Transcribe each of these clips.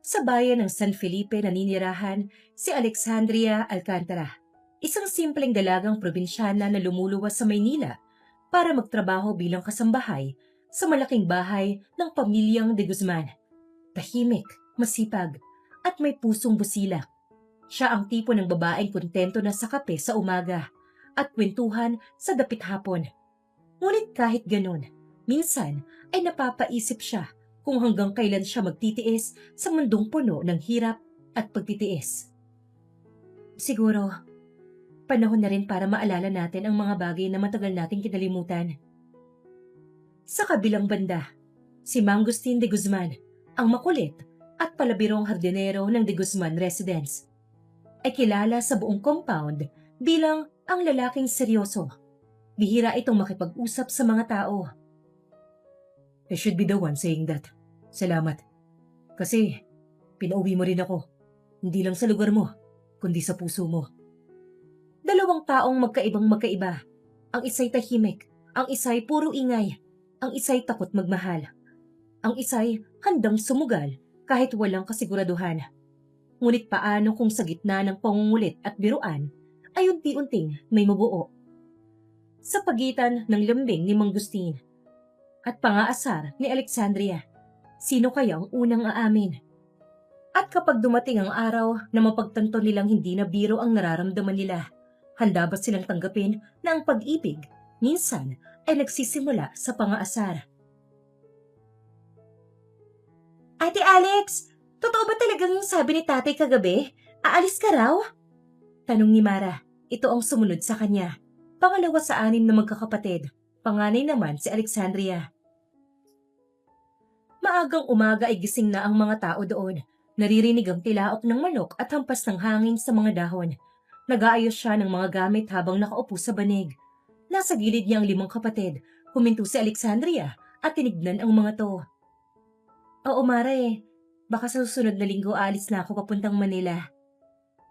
Sa bayan ng San Felipe naninirahan si Alexandria Alcantara, isang simpleng dalagang probinsyana na lumuluwas sa Maynila para magtrabaho bilang kasambahay sa malaking bahay ng pamilyang de Guzman. Tahimik, masipag, at may pusong busilak. Siya ang tipo ng babaeng kontento na sa kape sa umaga at kwentuhan sa dapit hapon. Ngunit kahit ganun, minsan ay napapaisip siya kung hanggang kailan siya magtitiis sa mundong puno ng hirap at pagtitiis. Siguro, panahon na rin para maalala natin ang mga bagay na matagal nating kinalimutan. Sa kabilang banda, si Mangustin de Guzman, ang makulit at palabirong hardinero ng de Guzman Residence, ay kilala sa buong compound bilang ang lalaking seryoso. Bihira itong makipag-usap sa mga tao. I should be the one saying that. Salamat. Kasi, pinauwi mo rin ako. Hindi lang sa lugar mo, kundi sa puso mo. Dalawang taong magkaibang-magkaiba. Ang isa'y tahimik, ang isa'y puro ingay, ang isa'y takot magmahal. Ang isa'y handang sumugal kahit walang kasiguraduhan. Ngunit paano kung sa gitna ng pangungulit at biruan ay unti-unting may mabuo? Sa pagitan ng lambing ni Mangustin at pangaasar ni Alexandria, sino kaya ang unang aamin? At kapag dumating ang araw na mapagtanto nilang hindi na biro ang nararamdaman nila, handa ba silang tanggapin na ang pag-ibig minsan ay nagsisimula sa pangaasar? Ate Alex, totoo ba talagang yung sabi ni tatay kagabi? Aalis ka raw? Tanong ni Mara. Ito ang sumunod sa kanya. Pangalawa sa 6 na magkakapatid. Panganay naman si Alexandria. Maagang umaga ay gising na ang mga tao doon. Naririnig ang tilaok ng manok at hampas ng hangin sa mga dahon. Nag-aayos siya ng mga gamit habang nakaupo sa banig. Nasa gilid niya ang 5 kapatid. Huminto si Alexandria at tinignan ang mga to. Oo, Mare. Baka sa susunod na linggo aalis na ako papuntang Manila.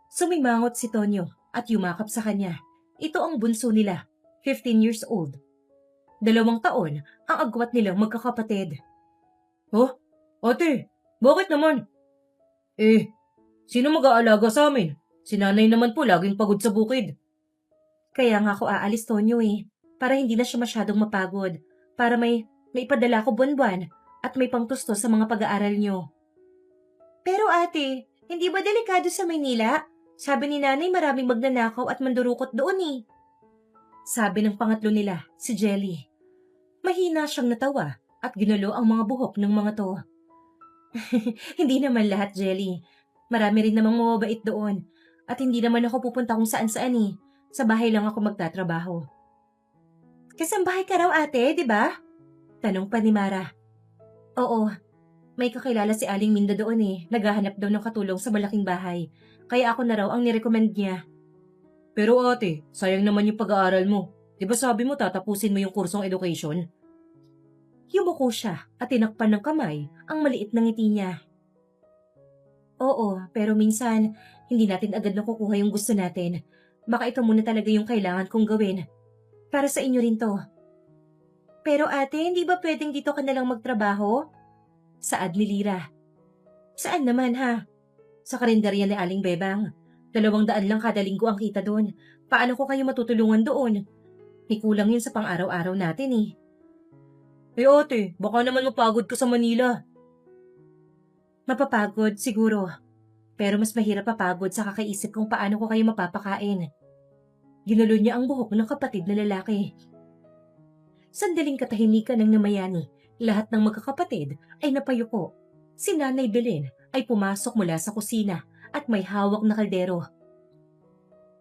Sumimangot si Tonyo at yumakap sa kanya. Ito ang bunso nila, 15 years old. 2 taon ang agwat nilang magkakapatid. Oh, ate, bakit naman? Sino mag-aalaga sa amin? Si nanay naman po laging pagod sa bukid. Kaya nga ako aalis, Tonyo para hindi na siya masyadong mapagod. Para may ipadala ko buwan-buwan at may pangtusto sa mga pag-aaral niyo. Pero ate, hindi ba delikado sa Maynila? Sabi ni nanay maraming magnanakaw at mandurukot doon Sabi ng pangatlo nila, si Jelly. Mahina siyang natawa at ginulo ang mga buhok ng mga to. Hindi naman lahat, Jelly. Marami rin namang mababait doon. At hindi naman ako pupunta kung saan-saan Sa bahay lang ako magtatrabaho. Kasambahay ka raw ate, di ba? Tanong pa ni Mara. Oo. May kakilala si Aling Minda doon Naghahanap daw ng katulong sa malaking bahay. Kaya ako na raw ang nirecommend niya. Pero ate, sayang naman yung pag-aaral mo. Di ba sabi mo tatapusin mo yung kursong education? Yumuko siya at tinakpan ng kamay ang maliit na ngiti niya. Oo, pero minsan, hindi natin agad nakukuha yung gusto natin. Baka ito muna talaga yung kailangan kong gawin. Para sa inyo rin to. Pero ate, hindi ba pwedeng dito ka nalang magtrabaho? Saad ni Lira. Saan naman ha? Sa karinderya ni Aling Bebang. 200 lang kada linggo ang kita doon. Paano ko kayo matutulungan doon? May kulang yun sa pang-araw-araw natin ate, baka naman mapagod ka sa Manila. Mapapagod, siguro. Pero mas mahirap papagod sa kakaisip kung paano ko kayo mapapakain. Ginulo niya ang buhok ng kapatid na lalaki. Sandaling katahimikan ng namayani. Lahat ng magkakapatid ay napayuko. Si Nanay Belen ay pumasok mula sa kusina at may hawak na kaldero.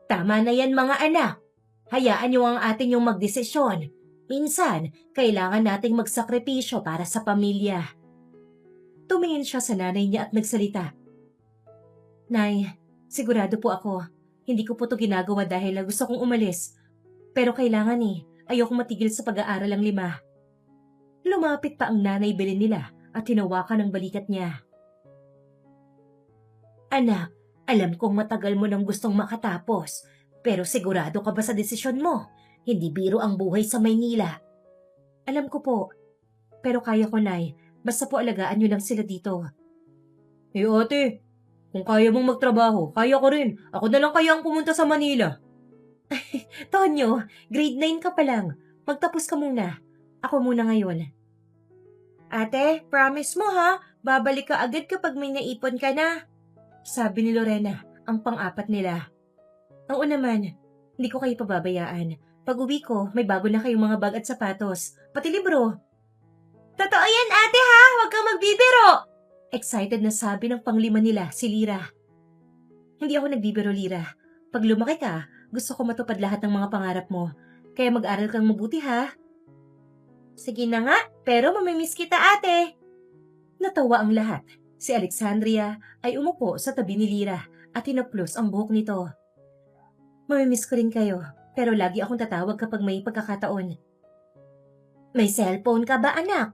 Tama na yan mga anak. Hayaan niyo ang atin yung magdesisyon. Minsan, kailangan nating magsakripisyo para sa pamilya. Tumingin siya sa nanay niya at nagsalita. Nay, sigurado po ako. Hindi ko po to ginagawa dahil gusto kong umalis. Pero kailangan ayokong matigil sa pag-aaral ang 5. Lumapit pa ang nanay Belen nila at hinawakan ang balikat niya. Anak, alam kong matagal mo nang gustong makatapos, pero sigurado ka ba sa desisyon mo? Hindi biro ang buhay sa Maynila. Alam ko po, pero kaya ko, Nay. Basta po alagaan niyo lang sila dito. Eh ate, kung kaya mong magtrabaho, kaya ko rin. Ako na lang kaya ang pumunta sa Manila. Tonyo, grade 9 ka pa lang. Magtapos ka muna. Ako muna ngayon. Ate, promise mo ha, babalik ka agad kapag may naipon ka na. Sabi ni Lorena, ang pang-apat nila. Oo naman, hindi ko kayo pababayaan. Pag uwi ko, may bago na kayong mga bag at sapatos, pati libro. Totoo yan ate ha, huwag kang magbibiro! Excited na sabi ng panglima nila, si Lira. Hindi ako nagbibiro, Lira. Pag lumaki ka, gusto ko matupad lahat ng mga pangarap mo. Kaya mag-aral kang mabuti ha. Sige na nga, pero mamimiss kita ate. Natawa ang lahat. Si Alexandria ay umupo sa tabi ni Lira at hinaplos ang buhok nito. Mamimiss ko rin kayo, pero lagi akong tatawag kapag may pagkakataon. May cellphone ka ba anak?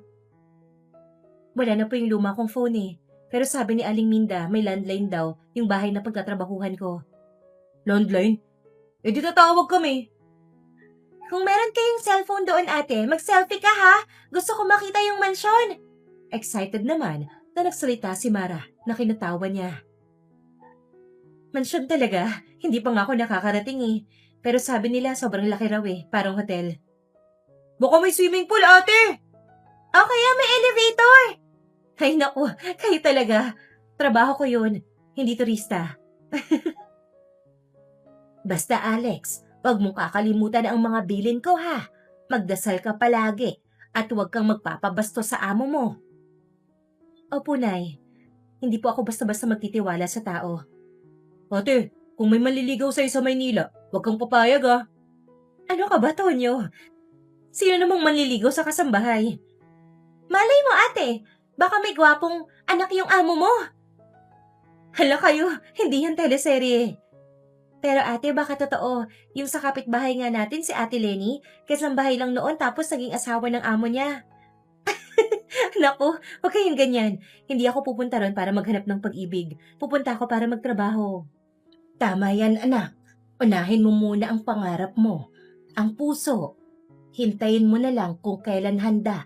Wala na po yung luma kong phone eh. Pero sabi ni Aling Minda, may landline daw yung bahay na pagtatrabahuhan ko. Landline? Eh di tatawag kami. Kung meron kayong cellphone doon ate, mag-selfie ka ha? Gusto ko makita yung mansyon. Excited naman na nagsalita si Mara na kinatawa niya. Mansyon talaga, hindi pa nga ako nakakarating eh. Pero sabi nila sobrang laki raw eh, parang hotel. Baka may swimming pool ate! O kaya may elevator! Ay naku, kayo talaga. Trabaho ko yun, hindi turista. Basta Alex, wag mong kakalimutan ang mga bilin ko ha. Magdasal ka palagi at huwag kang magpapabasto sa amo mo. Opo, Nay. Hindi po ako basta-basta magtitiwala sa tao. Ate, kung may maliligaw sa'yo sa Maynila, huwag kang papayag ah. Ano ka ba, Tonyo? Sino namang manliligaw sa kasambahay? Malay mo ate, baka may gwapong anak yung amo mo. Hala kayo, hindi yan teleserye. Pero ate, baka totoo, yung sa kapitbahay nga natin si Ate Lenny, kasambahay lang noon tapos naging asawa ng amo niya. Naku, huwag kayong ganyan. Hindi ako pupunta ron para maghanap ng pag-ibig. Pupunta ako para magtrabaho. Tama yan, anak. Unahin mo muna ang pangarap mo, ang puso. Hintayin mo na lang kung kailan handa.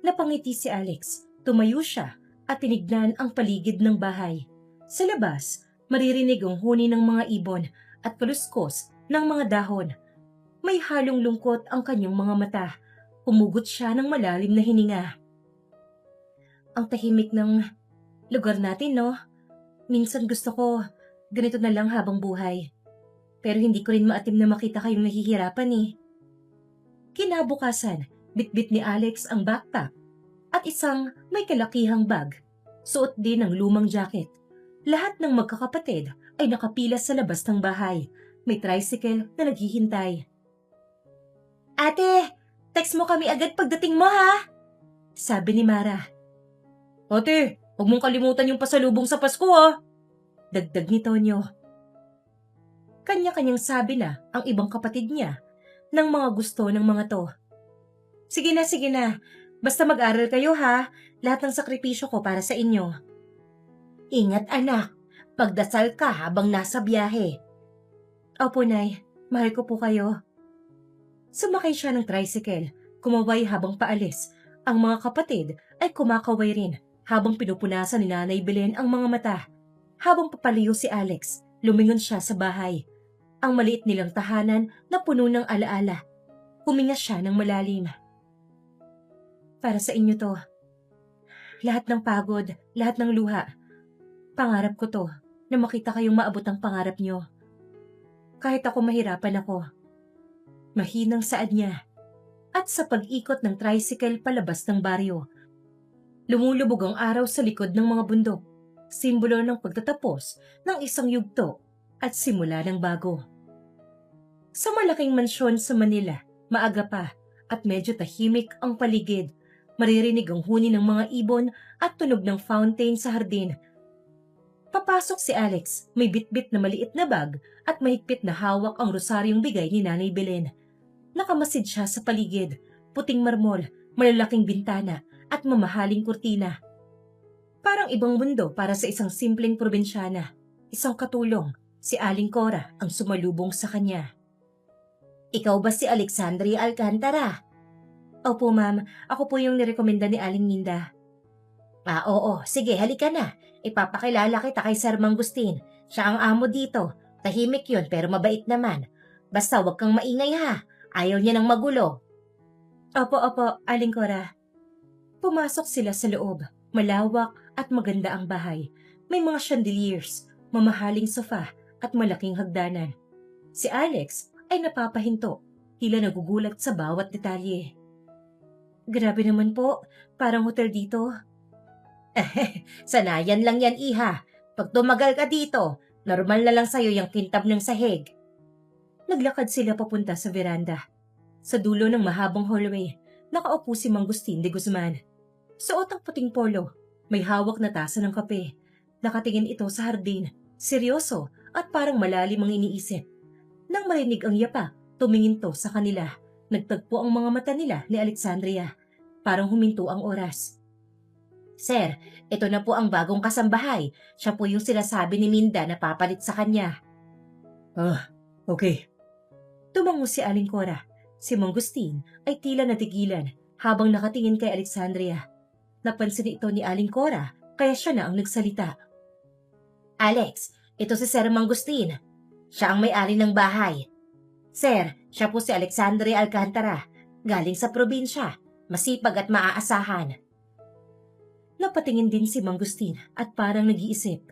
Napangiti si Alex. Tumayo siya at tinignan ang paligid ng bahay. Sa labas, maririnig ang huni ng mga ibon at kaluskos ng mga dahon. May halong lungkot ang kanyang mga mata. Pumugot siya ng malalim na hininga. Ang tahimik ng lugar natin, no? Minsan gusto ko ganito na lang habang buhay. Pero hindi ko rin maatim na makita kayong nahihirapan eh. Kinabukasan, bitbit ni Alex ang backpack at isang may kalakihang bag. Suot din ang lumang jacket. Lahat ng magkakapatid ay nakapila sa labas ng bahay. May tricycle na naghihintay. Ate, text mo kami agad pagdating mo ha? Sabi ni Mara. Ate, huwag mong kalimutan yung pasalubong sa Pasko ha? Dagdag ni Tonyo. Kanya-kanyang sabi na ang ibang kapatid niya ng mga gusto ng mga to. Sige na. Basta mag-aral kayo ha. Lahat ng sakripisyo ko para sa inyo. Ingat anak. Pagdasal ka habang nasa biyahe. Opo, Nay. Mahal ko po kayo. Sumakay siya ng tricycle. Kumaway habang paalis. Ang mga kapatid ay kumakaway rin habang pinupunasan ni Nanay Belen ang mga mata. Habang papaliw si Alex, lumingon siya sa bahay. Ang maliit nilang tahanan na puno ng alaala. Huminga siya ng malalim. Para sa inyo to. Lahat ng pagod, lahat ng luha. Pangarap ko to, na makita kayong maabot ang pangarap nyo. Kahit ako mahirapan ako. Mahinang saad niya. At sa pag-ikot ng tricycle palabas ng baryo. Lumulubog ang araw sa likod ng mga bundok. Simbolo ng pagtatapos ng isang yugto at simula ng bago. Sa malaking mansyon sa Manila, maaga pa at medyo tahimik ang paligid. Maririnig ang huni ng mga ibon at tunog ng fountain sa hardin. Papasok si Alex, may bitbit na maliit na bag at mahigpit na hawak ang rosaryong bigay ni Nanay Belen. Nakamasid siya sa paligid, puting marmol, malalaking bintana at mamahaling kurtina. Parang ibang mundo para sa isang simpleng probinsyana. Isang katulong, si Aling Cora ang sumalubong sa kanya. Ikaw ba si Alexandria Alcantara? Opo ma'am, ako po yung nirekomenda ni Aling Minda. Oo, sige halika na. ipapakilala kita kay Sir Mangustin. Siya ang amo dito. Tahimik yun pero mabait naman. Basta wag kang maingay ha. Ayaw niya ng magulo. Opo, Aling Cora. Pumasok sila sa loob. Malawak at maganda ang bahay. May mga chandeliers, mamahaling sofa at malaking hagdanan. Si Alex ay napapahinto, tila nagugulat sa bawat detalye. Grabe naman po, parang hotel dito. Sanayan lang yan, iha. Pag tumagal ka dito, normal na lang sa'yo yung kintab ng sahig. Naglakad sila papunta sa veranda. Sa dulo ng mahabang hallway, nakaupo si Mangustin de Guzman. Suot ang puting polo, may hawak na tasa ng kape. Nakatingin ito sa hardin, seryoso at parang malalim ang iniisip. Nang marinig ang yapa, tumingin to sa kanila. Nagtagpo ang mga mata nila ni Alexandria. Parang huminto ang oras. Sir, ito na po ang bagong kasambahay. Siya po yung sinasabi ni Minda na papalit sa kanya. Okay. Tumango si Aling Cora. Si Mangustin ay tila natigilan habang nakatingin kay Alexandria. Napansin ito ni Aling Cora kaya siya na ang nagsalita. Alex, ito si Sir Mangustin. Siya ang may-ari ng bahay. Sir, siya po si Alexandria Alcantara. Galing sa probinsya. Masipag at maaasahan. Napatingin din si Mangustin at parang nag-iisip.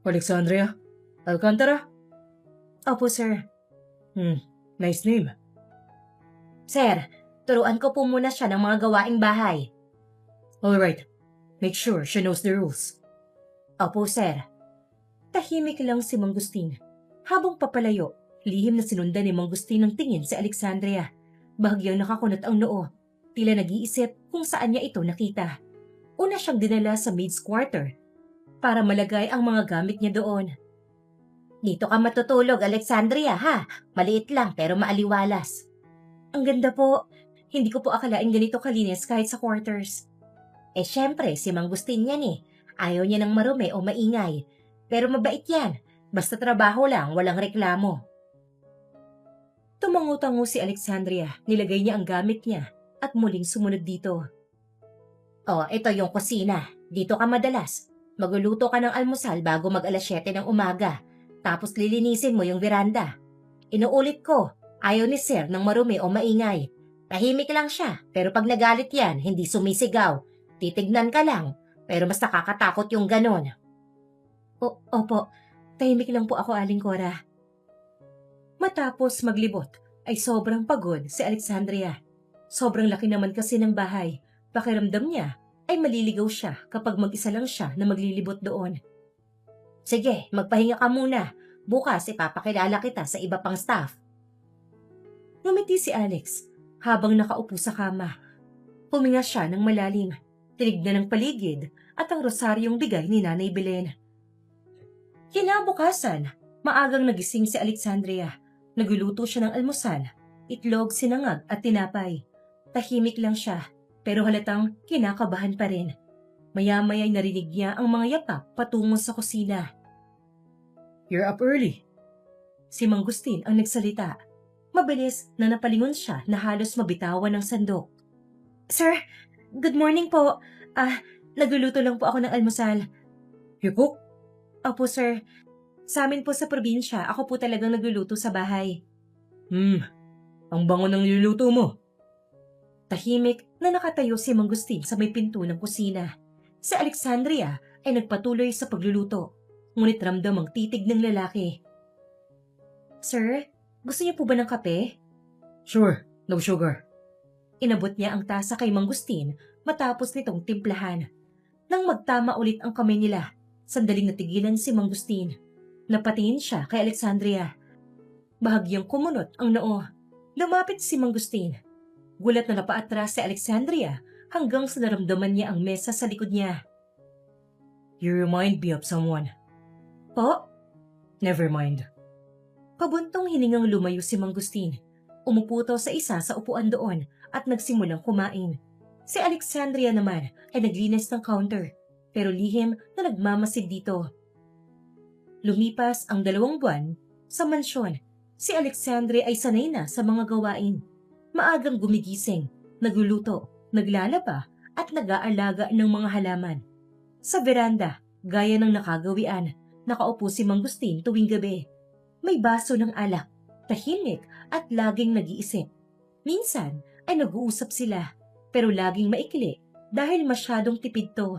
Alexandria? Alcantara? Opo, sir. Nice name. Sir, turuan ko po muna siya ng mga gawaing bahay. Alright. Make sure she knows the rules. Opo, sir. Tahimik lang si Mangustin. Habang papalayo, lihim na sinundan ni Mangustin ng tingin si Alexandria. Bahagyang nakakunot ang noo. Tila nag-iisip kung saan niya ito nakita. Una siyang dinala sa maid's quarter para malagay ang mga gamit niya doon. Dito ka matutulog, Alexandria, ha? Maliit lang pero maaliwalas. Ang ganda po. Hindi ko po akalain ganito kalinis kahit sa quarters. Syempre, si Mangustin yan eh. Ayaw niya ng marumi o maingay. Pero mabait yan. Basta trabaho lang, walang reklamo. Tumango-tango si Alexandria. Nilagay niya ang gamit niya at muling sumunod dito. Ito yung kusina. Dito ka madalas. Magluluto ka ng almusal bago mag-alas 7 ng umaga. Tapos lilinisin mo yung veranda. Inuulit ko, ayaw ni Sir ng marumi o maingay. Tahimik lang siya, pero pag nagalit yan, hindi sumisigaw. Titignan ka lang, pero mas nakakatakot yung ganon. Opo, tahimik lang po ako, Aling Cora. Matapos maglibot, ay sobrang pagod si Alexandria. Sobrang laki naman kasi ng bahay. Pakiramdam niya ay maliligaw siya kapag mag-isa lang siya na maglilibot doon. Sige, magpahinga ka muna. Bukas ipapakilala kita sa iba pang staff. Ngumiti si Alex habang nakaupo sa kama. Huminga siya ng malalim. Tinignan ng paligid at ang rosaryong bigay ni Nanay Belen. Kinabukasan, maagang nagising si Alexandria. Nagluluto siya ng almusal, itlog, sinangag at tinapay. Tahimik lang siya, pero halatang kinakabahan pa rin. Maya-maya'y narinig niya ang mga yapak patungo sa kusina. You're up early. Si Mangustin ang nagsalita. Mabilis na napalingon siya na halos mabitawan ng sandok. Sir, good morning po. Nagluluto lang po ako ng almusal. You cook? Opo, sir. Sa amin po sa probinsya, ako po talagang nagluluto sa bahay. Ang bango ng niluluto mo. Tahimik na nakatayo si Mangustin sa may pinto ng kusina. Si Alexandria ay nagpatuloy sa pagluluto, ngunit ramdam ang titig ng lalaki. Sir, gusto niyo po ba ng kape? Sure, no sugar. Inabot niya ang tasa kay Mangustin matapos nitong timplahan. Nang magtama ulit ang kamay nila, sandaling natigilan si Mangustin. Napatingin siya kay Alexandria. Bahagyang kumunot ang noo. Lumapit si Mangustin. Gulat na napaatras si Alexandria hanggang sa naramdaman niya ang mesa sa likod niya. You remind me of someone. Po? Never mind. Pabuntong hiningang lumayo si Mangustin. Umupo sa isa sa upuan doon at nagsimulang kumain. Si Alexandria naman ay naglinis ng counter, pero lihim na nagmamasid dito. Lumipas ang 2 buwan sa mansyon. Si Alexandria ay sanay na sa mga gawain. Maagang gumigising, nagluluto, naglalaba at nag-aalaga ng mga halaman. Sa veranda, Gaya ng nakagawian, nakaupo si Mang Gustin tuwing gabi. May baso ng alak, tahimik at laging nag-iisip. Minsan ay nag-uusap sila, pero laging maikli dahil masyadong tipid to.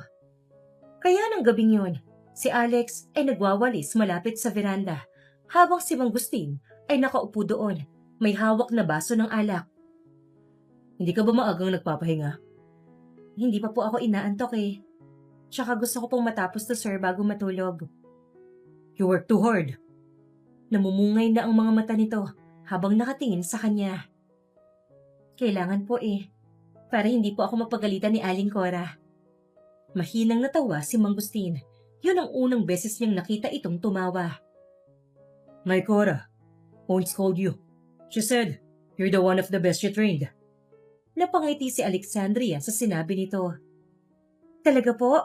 Kaya ng gabing yun, si Alex ay nagwawalis malapit sa veranda, habang si Mang Gustin ay nakaupo doon, may hawak na baso ng alak. Hindi ka ba maagang nagpapahinga? Hindi pa po ako inaantok eh. Tsaka gusto ko pong matapos to sir bago matulog. You work too hard. Namumungay na ang mga mata nito habang nakatingin sa kanya. Kailangan po eh, para hindi po ako mapagalitan ni Aling Cora. Mahinang natawa si Mang Gustin. Yun ang unang beses niyang nakita itong tumawa. My Cora always called you. She said, you're the one of the best she trained. Napangiti si Alexandria sa sinabi nito. Talaga po?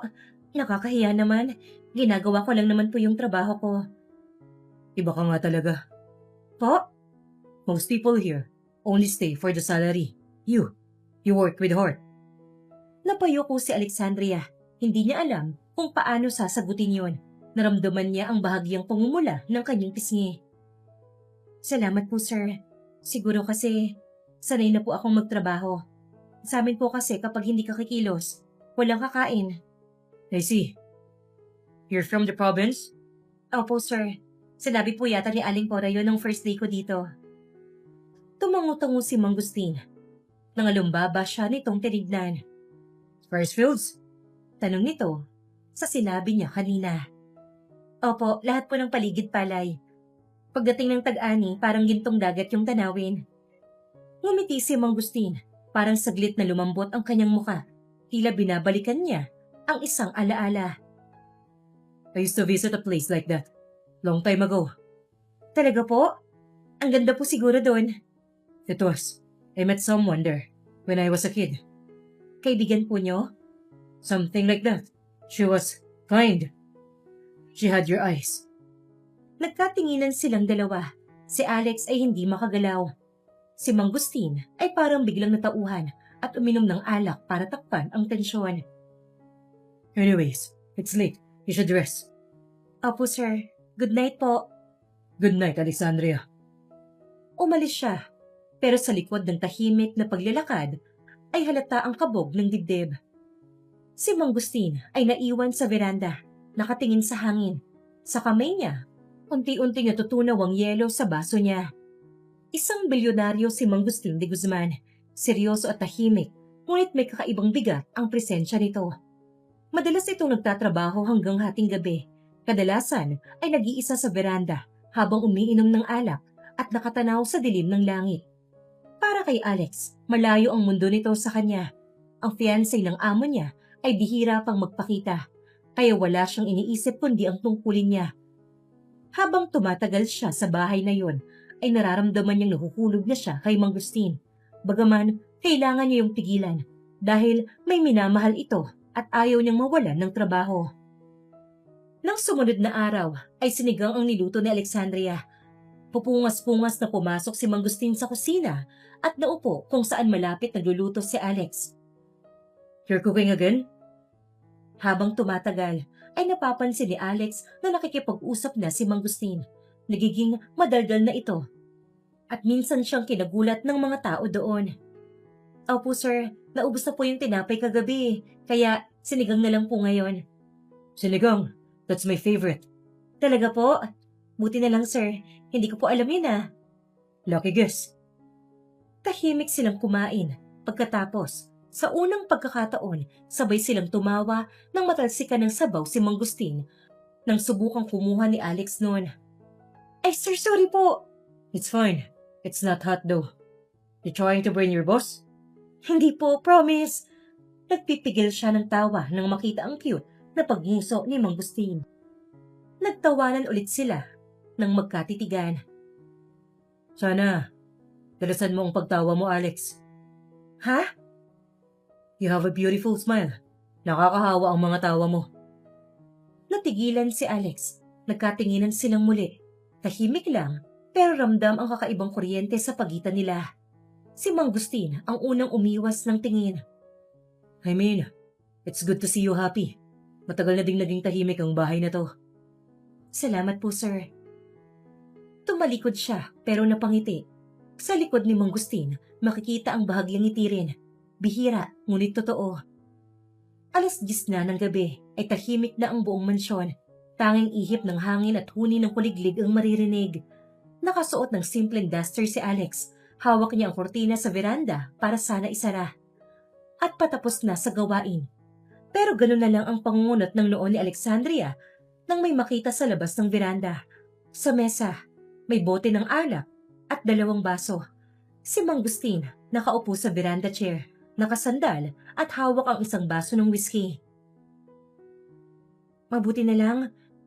Nakakahiya naman. Ginagawa ko lang naman po yung trabaho ko. Iba ka nga talaga. Po? Most people here only stay for the salary. You work with heart. Napayuko si Alexandria. Hindi niya alam kung paano sasagutin yon. Naramdaman niya ang bahagyang pangumula ng kanyang pisngi. Salamat po, sir. Siguro kasi sanay na po akong magtrabaho. Sa amin po kasi kapag hindi ka kikilos, walang kakain. I see. You're from the province? Opo, sir. Sinabi po yata ni Aling Cora yun ng first day ko dito. Tumango-tango si Mang Gustin. Nangalumbaba siya nitong tinignan. Rice fields? Tanong nito sa sinabi niya kanina. Opo, lahat po ng paligid palay. Pagdating ng tag-ani, parang gintong dagat yung tanawin. Ngumiti si Mang Gustin, parang saglit na lumambot ang kanyang muka. Tila binabalikan niya ang isang alaala. I used to visit a place like that. Long time ago. Talaga po? Ang ganda po siguro doon. It was. I met someone there when I was a kid. Kaibigan po niyo? Something like that. She was kind. She had your eyes. Nagkatinginan silang dalawa. Si Alex ay hindi makagalaw. Si Mang Gustin ay parang biglang natauhan at uminom ng alak para takpan ang tensyon. Anyways, it's late. You should rest. Opo, sir. Good night po. Good night, Alexandria. Umalis siya, pero sa likod ng tahimik na paglalakad ay halata ang kabog ng dibdib. Si Mang Gustin ay naiwan sa veranda, nakatingin sa hangin. Sa kamay niya, unti-unting natutunaw ang yelo sa baso niya. Isang bilyonaryo si Mang Gustin de Guzman, seryoso at tahimik, ngunit may kakaibang bigat ang presensya nito. Madalas itong nagtatrabaho hanggang hating gabi. Kadalasan ay nag-iisa sa veranda habang umiinom ng alak at nakatanaw sa dilim ng langit. Para kay Alex, malayo ang mundo nito sa kanya. Ang fiancé ng amo niya ay bihira pang magpakita, kaya wala siyang iniisip kundi ang tungkulin niya. Habang tumatagal siya sa bahay na yon, ay nararamdaman niyang nahuhulog na siya kay Mang Gustin. Bagaman, kailangan niya yung pigilan dahil may minamahal ito at ayaw niyang mawalan ng trabaho. Nang sumunod na araw, ay sinigang ang niluto ni Alexandria. Pupungas-pungas na pumasok si Mang Gustin sa kusina at naupo kung saan malapit nagluluto si Alex. You're cooking again? Habang tumatagal, ay napapansin ni Alex na nakikipag-usap na si Mang Gustin. Nagiging madaldal na ito. At minsan siyang kinagulat ng mga tao doon. Opo sir, naubos na po yung tinapay kagabi, kaya sinigang na lang po ngayon. Sinigang? That's my favorite. Talaga po? Buti na lang sir, hindi ko po alam yun ah. Lucky guess. Tahimik silang kumain. Pagkatapos, sa unang pagkakataon, sabay silang tumawa nang matalsikan ng sabaw si Mang Gustin nang subukang kumuha ni Alex noon. Ay sir, sorry po. It's fine. It's not hot though. You trying to burn your boss? Hindi po, promise. Nagpipigil siya ng tawa nang makita ang cute na pagnguso ni Mang Gustin. Nagtawanan ulit sila nang magkatitigan. Sana, dalasan mo ang pagtawa mo, Alex. Ha? You have a beautiful smile. Nakakahawa ang mga tawa mo. Natigilan si Alex. Nagkatinginan silang muli. Tahimik lang, pero ramdam ang kakaibang kuryente sa pagitan nila. Si Mang Gustin ang unang umiwas ng tingin. I mean, it's good to see you happy. Matagal na ding naging tahimik ang bahay na to. Salamat po, sir. Tumalikod siya pero napangiti. Sa likod ni Mang Gustin, makikita ang bahagyang ngiti rin. Bihira, ngunit totoo. 10:00 na ng gabi ay tahimik na ang buong mansyon. Tanging ihip ng hangin at huni ng kuliglig ang maririnig. Nakasuot ng simpleng duster si Alex. Hawak niya ang kortina sa veranda para sana isara. At patapos na sa gawain. Pero ganun na lang ang pangungunot ng noo ni Alexandria nang may makita sa labas ng veranda. Sa mesa, may bote ng alak at 2 baso. Si Mang Gustin nakaupo sa veranda chair, nakasandal at hawak ang isang baso ng whiskey. Mabuti na lang,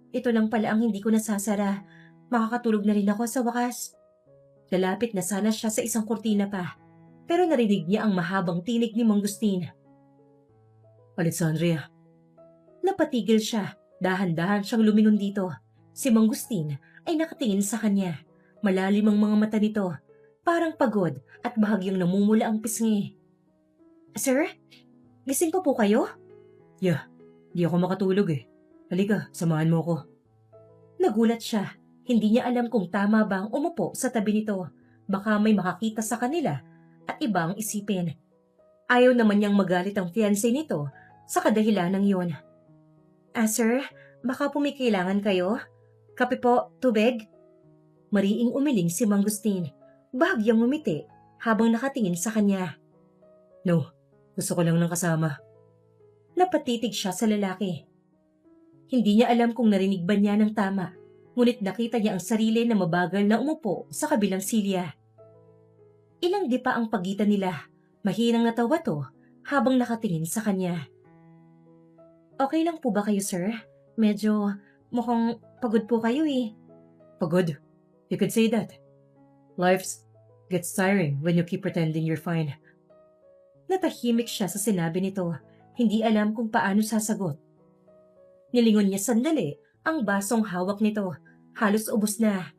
ito lang pala ang hindi ko nasasara. Makakatulog na rin ako sa wakas. Lalapit na sana siya sa isang kurtina pa, pero narinig niya ang mahabang tinig ni Mang Gustin. Alexandria, Napatigil siya, dahan-dahan siyang lumingon dito. Si Mang Gustin ay nakatingin sa kanya. Malalim ang mga mata nito, parang pagod at bahagyang namumula ang pisngi. Sir, gising pa po kayo? di ako makatulog eh. Halika, samahan mo ko. Nagulat siya. Hindi niya alam kung tama ba ang umupo sa tabi nito. Baka may makakita sa kanila at iba ang isipin. Ayaw naman niyang magalit ang fiancé nito sa kadahilanang yun. Sir, baka po may kailangan kayo? Kape po, tubig? Mariing umiling si Mang Gustin. Bahagyang ngumiti habang nakatingin sa kanya. No, gusto ko lang ng kasama. Napatitig siya sa lalaki. Hindi niya alam kung narinig ba niya ng tama. Ngunit nakita niya ang sarili na mabagal na umupo sa kabilang silya. Ilang dipa ang pagitan nila. Mahinang natawa to habang nakatingin sa kanya. Okay lang po ba kayo, sir? Medyo mukhang pagod po kayo eh. Pagod? You could say that. Life gets tiring when you keep pretending you're fine. Natahimik siya sa sinabi nito. Hindi alam kung paano sasagot. Nilingon niya sandali ang basong hawak nito. Halos ubos na.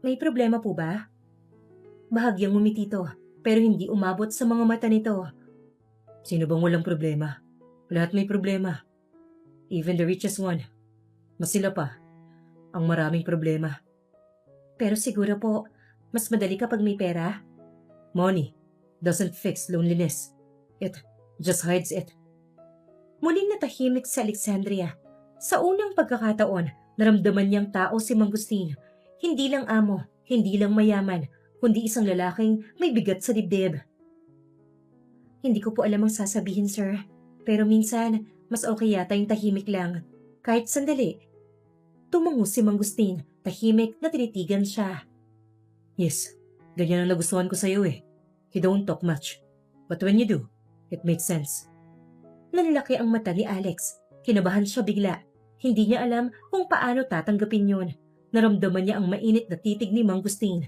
May problema po ba? Bahagyang ngumiti to, pero hindi umabot sa mga mata nito. Sino bang walang problema? Lahat may problema. Even the richest one. Mas sila pa. Ang maraming problema. Pero siguro po, mas madali kapag may pera. Money doesn't fix loneliness. It just hides it. Muling natahimik si Alexandria. Sa unang pagkakataon, naramdaman niyang tao si Mang Gustin. Hindi lang amo, hindi lang mayaman, kundi isang lalaking may bigat sa dibdib. Hindi ko po alam ang sasabihin, sir. Pero minsan, mas okay yata yung tahimik lang. Kahit sandali. Tumango si Mang Gustin, tahimik na tinitigan siya. Yes, ganyan ang nagustuhan ko sa'yo eh. You don't talk much. But when you do, it makes sense. Nanlaki ang mata ni Alex. Kinabahan siya bigla. Hindi niya alam kung paano tatanggapin yun. Naramdaman niya ang mainit na titig ni Mang Gustin.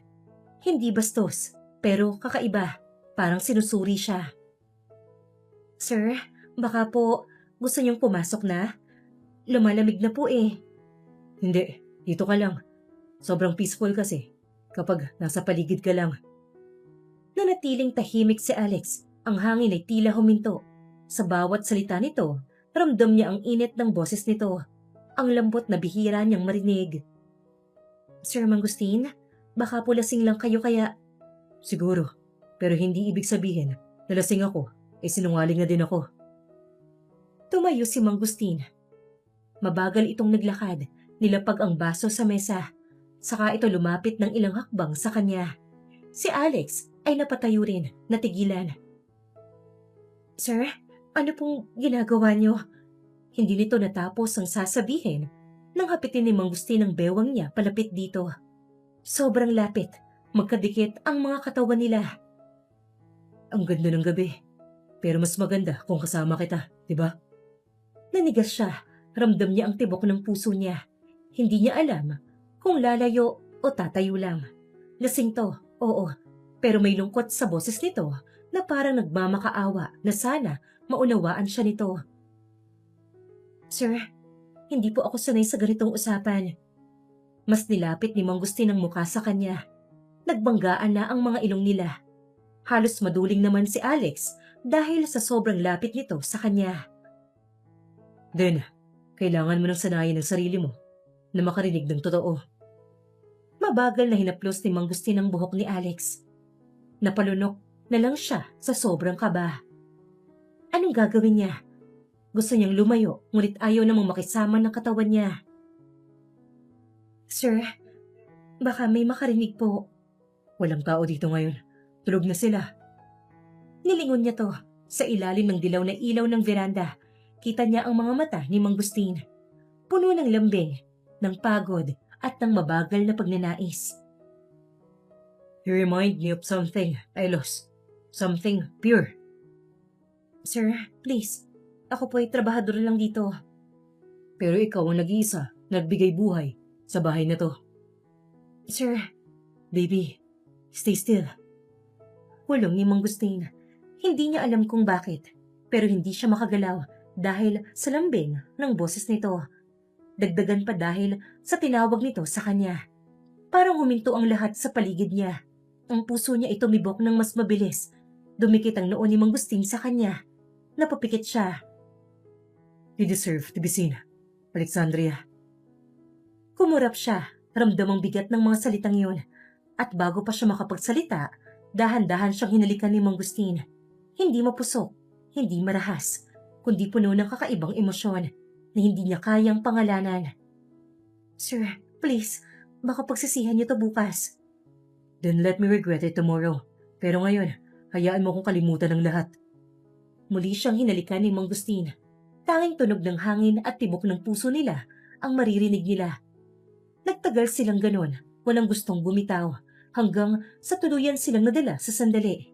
Hindi bastos, pero kakaiba. Parang sinusuri siya. Sir, baka po gusto niyong pumasok na? Lumalamig na po eh. Hindi, dito ka lang. Sobrang peaceful kasi kapag nasa paligid ka lang. Nanatiling tahimik si Alex. Ang hangin ay tila huminto. Sa bawat salita nito, ramdam niya ang init ng boses nito. Ang lambot na bihira niyang marinig. Sir Mang Gustin, baka po lasing lang kayo kaya... Siguro, pero hindi ibig sabihin na lasing ako, sinungaling na din ako. Tumayo si Mang Gustin. Mabagal itong naglakad, nilapag ang baso sa mesa. Saka ito lumapit ng ilang hakbang sa kanya. Si Alex ay napatayo rin, natigilan. Sir, ano pong ginagawa niyo? Hindi nito natapos ang sasabihin nang hapitin ni Mang Gustin ang bewang niya palapit dito. Sobrang lapit, magkadikit ang mga katawan nila. Ang ganda ng gabi, pero mas maganda kung kasama kita, di ba? Nanigas siya, ramdam niya ang tibok ng puso niya. Hindi niya alam kung lalayo o tatayo lang. Lasing to, oo, pero may lungkot sa boses nito na parang nagmamakaawa na sana maunawaan siya nito. Sir, hindi po ako sanay sa ganitong usapan. Mas nilapit ni Mang Gustin ang mukha sa kanya. Nagbanggaan na ang mga ilong nila. Halos maduling naman si Alex dahil sa sobrang lapit nito sa kanya. Then, kailangan mo nang sanayin ang sarili mo na makarinig ng totoo. Mabagal na hinaplos ni Mang Gustin ang buhok ni Alex. Napalunok na lang siya sa sobrang kaba. Anong gagawin niya? Gusto niyang lumayo, ngunit ayaw namang makisama ng katawan niya. Sir, baka may makarinig po. Walang tao dito ngayon. Tulog na sila. Nilingon niya to. Sa ilalim ng dilaw na ilaw ng veranda, kita niya ang mga mata ni Mang Gustin. Puno ng lambing, ng pagod, at ng mabagal na pagnanais. You remind me of something I lost. Something pure. Sir, please. Ako po ay trabahador lang dito. Pero ikaw ang nag-iisa, nagbigay buhay sa bahay na to. Sir, Baby, stay still. hulong ni Mang Gustin. Hindi niya alam kung bakit, pero hindi siya makagalaw dahil sa lambing ng boses nito. Dagdagan pa dahil sa tinawag nito sa kanya. Parang huminto ang lahat sa paligid niya. Ang puso niya ay tumibok ng mas mabilis. Dumikit ang noo ni Mang Gustin sa kanya. Napapikit siya. You deserve to be seen, Alexandria. Kumurap siya, ramdam ang bigat ng mga salitang yun. At bago pa siya makapagsalita, dahan-dahan siyang hinalikan ni Mang Gustin. Hindi mapusok, hindi marahas, kundi puno ng kakaibang emosyon na hindi niya kayang pangalanan. Sir, please, baka pagsisihan niyo to bukas. Then let me regret it tomorrow. Pero ngayon, hayaan mo kong kalimutan ang lahat. Muli siyang hinalikan ni Mang Gustin. Tanging tunog ng hangin at tibok ng puso nila ang maririnig nila. Nagtagal silang ganon, walang gustong bumitaw, hanggang sa tuluyan silang nadala sa sandali.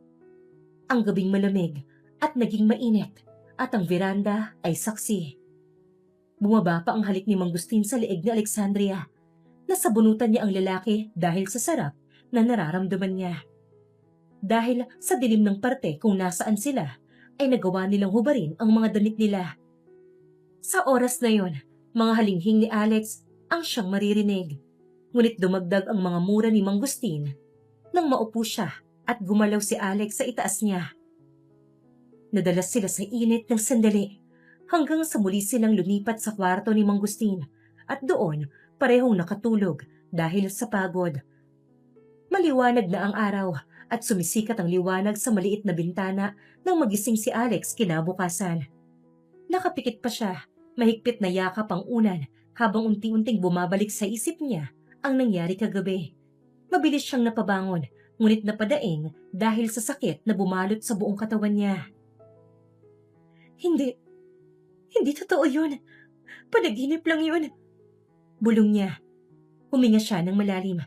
Ang gabing malamig at naging mainit, at ang veranda ay saksi. Bumaba pa ang halik ni Mang Gustin sa leeg ni Alexandria. Nasabunutan niya ang lalaki dahil sa sarap na nararamdaman niya. Dahil sa dilim ng parte kung nasaan sila, ay nagawa nilang hubarin ang mga damit nila. Sa oras na yon, mga halinghing ni Alex ang siyang maririnig. Ngunit dumagdag ang mga mura ni Mang Gustin nang maupo siya at gumalaw si Alex sa itaas niya. Nadalas sila sa init ng sandali hanggang sa muli silang lumipat sa kwarto ni Mang Gustin at doon parehong nakatulog dahil sa pagod. Maliwanag na ang araw at sumisikat ang liwanag sa maliit na bintana nang magising si Alex kinabukasan. Nakapikit pa siya, mahigpit na yakap ang unan habang unti-unting bumabalik sa isip niya ang nangyari kagabi. Mabilis siyang napabangon, ngunit napadaing dahil sa sakit na bumalot sa buong katawan niya. Hindi totoo yun. Panaginip lang yun. Bulong niya. Huminga siya ng malalim.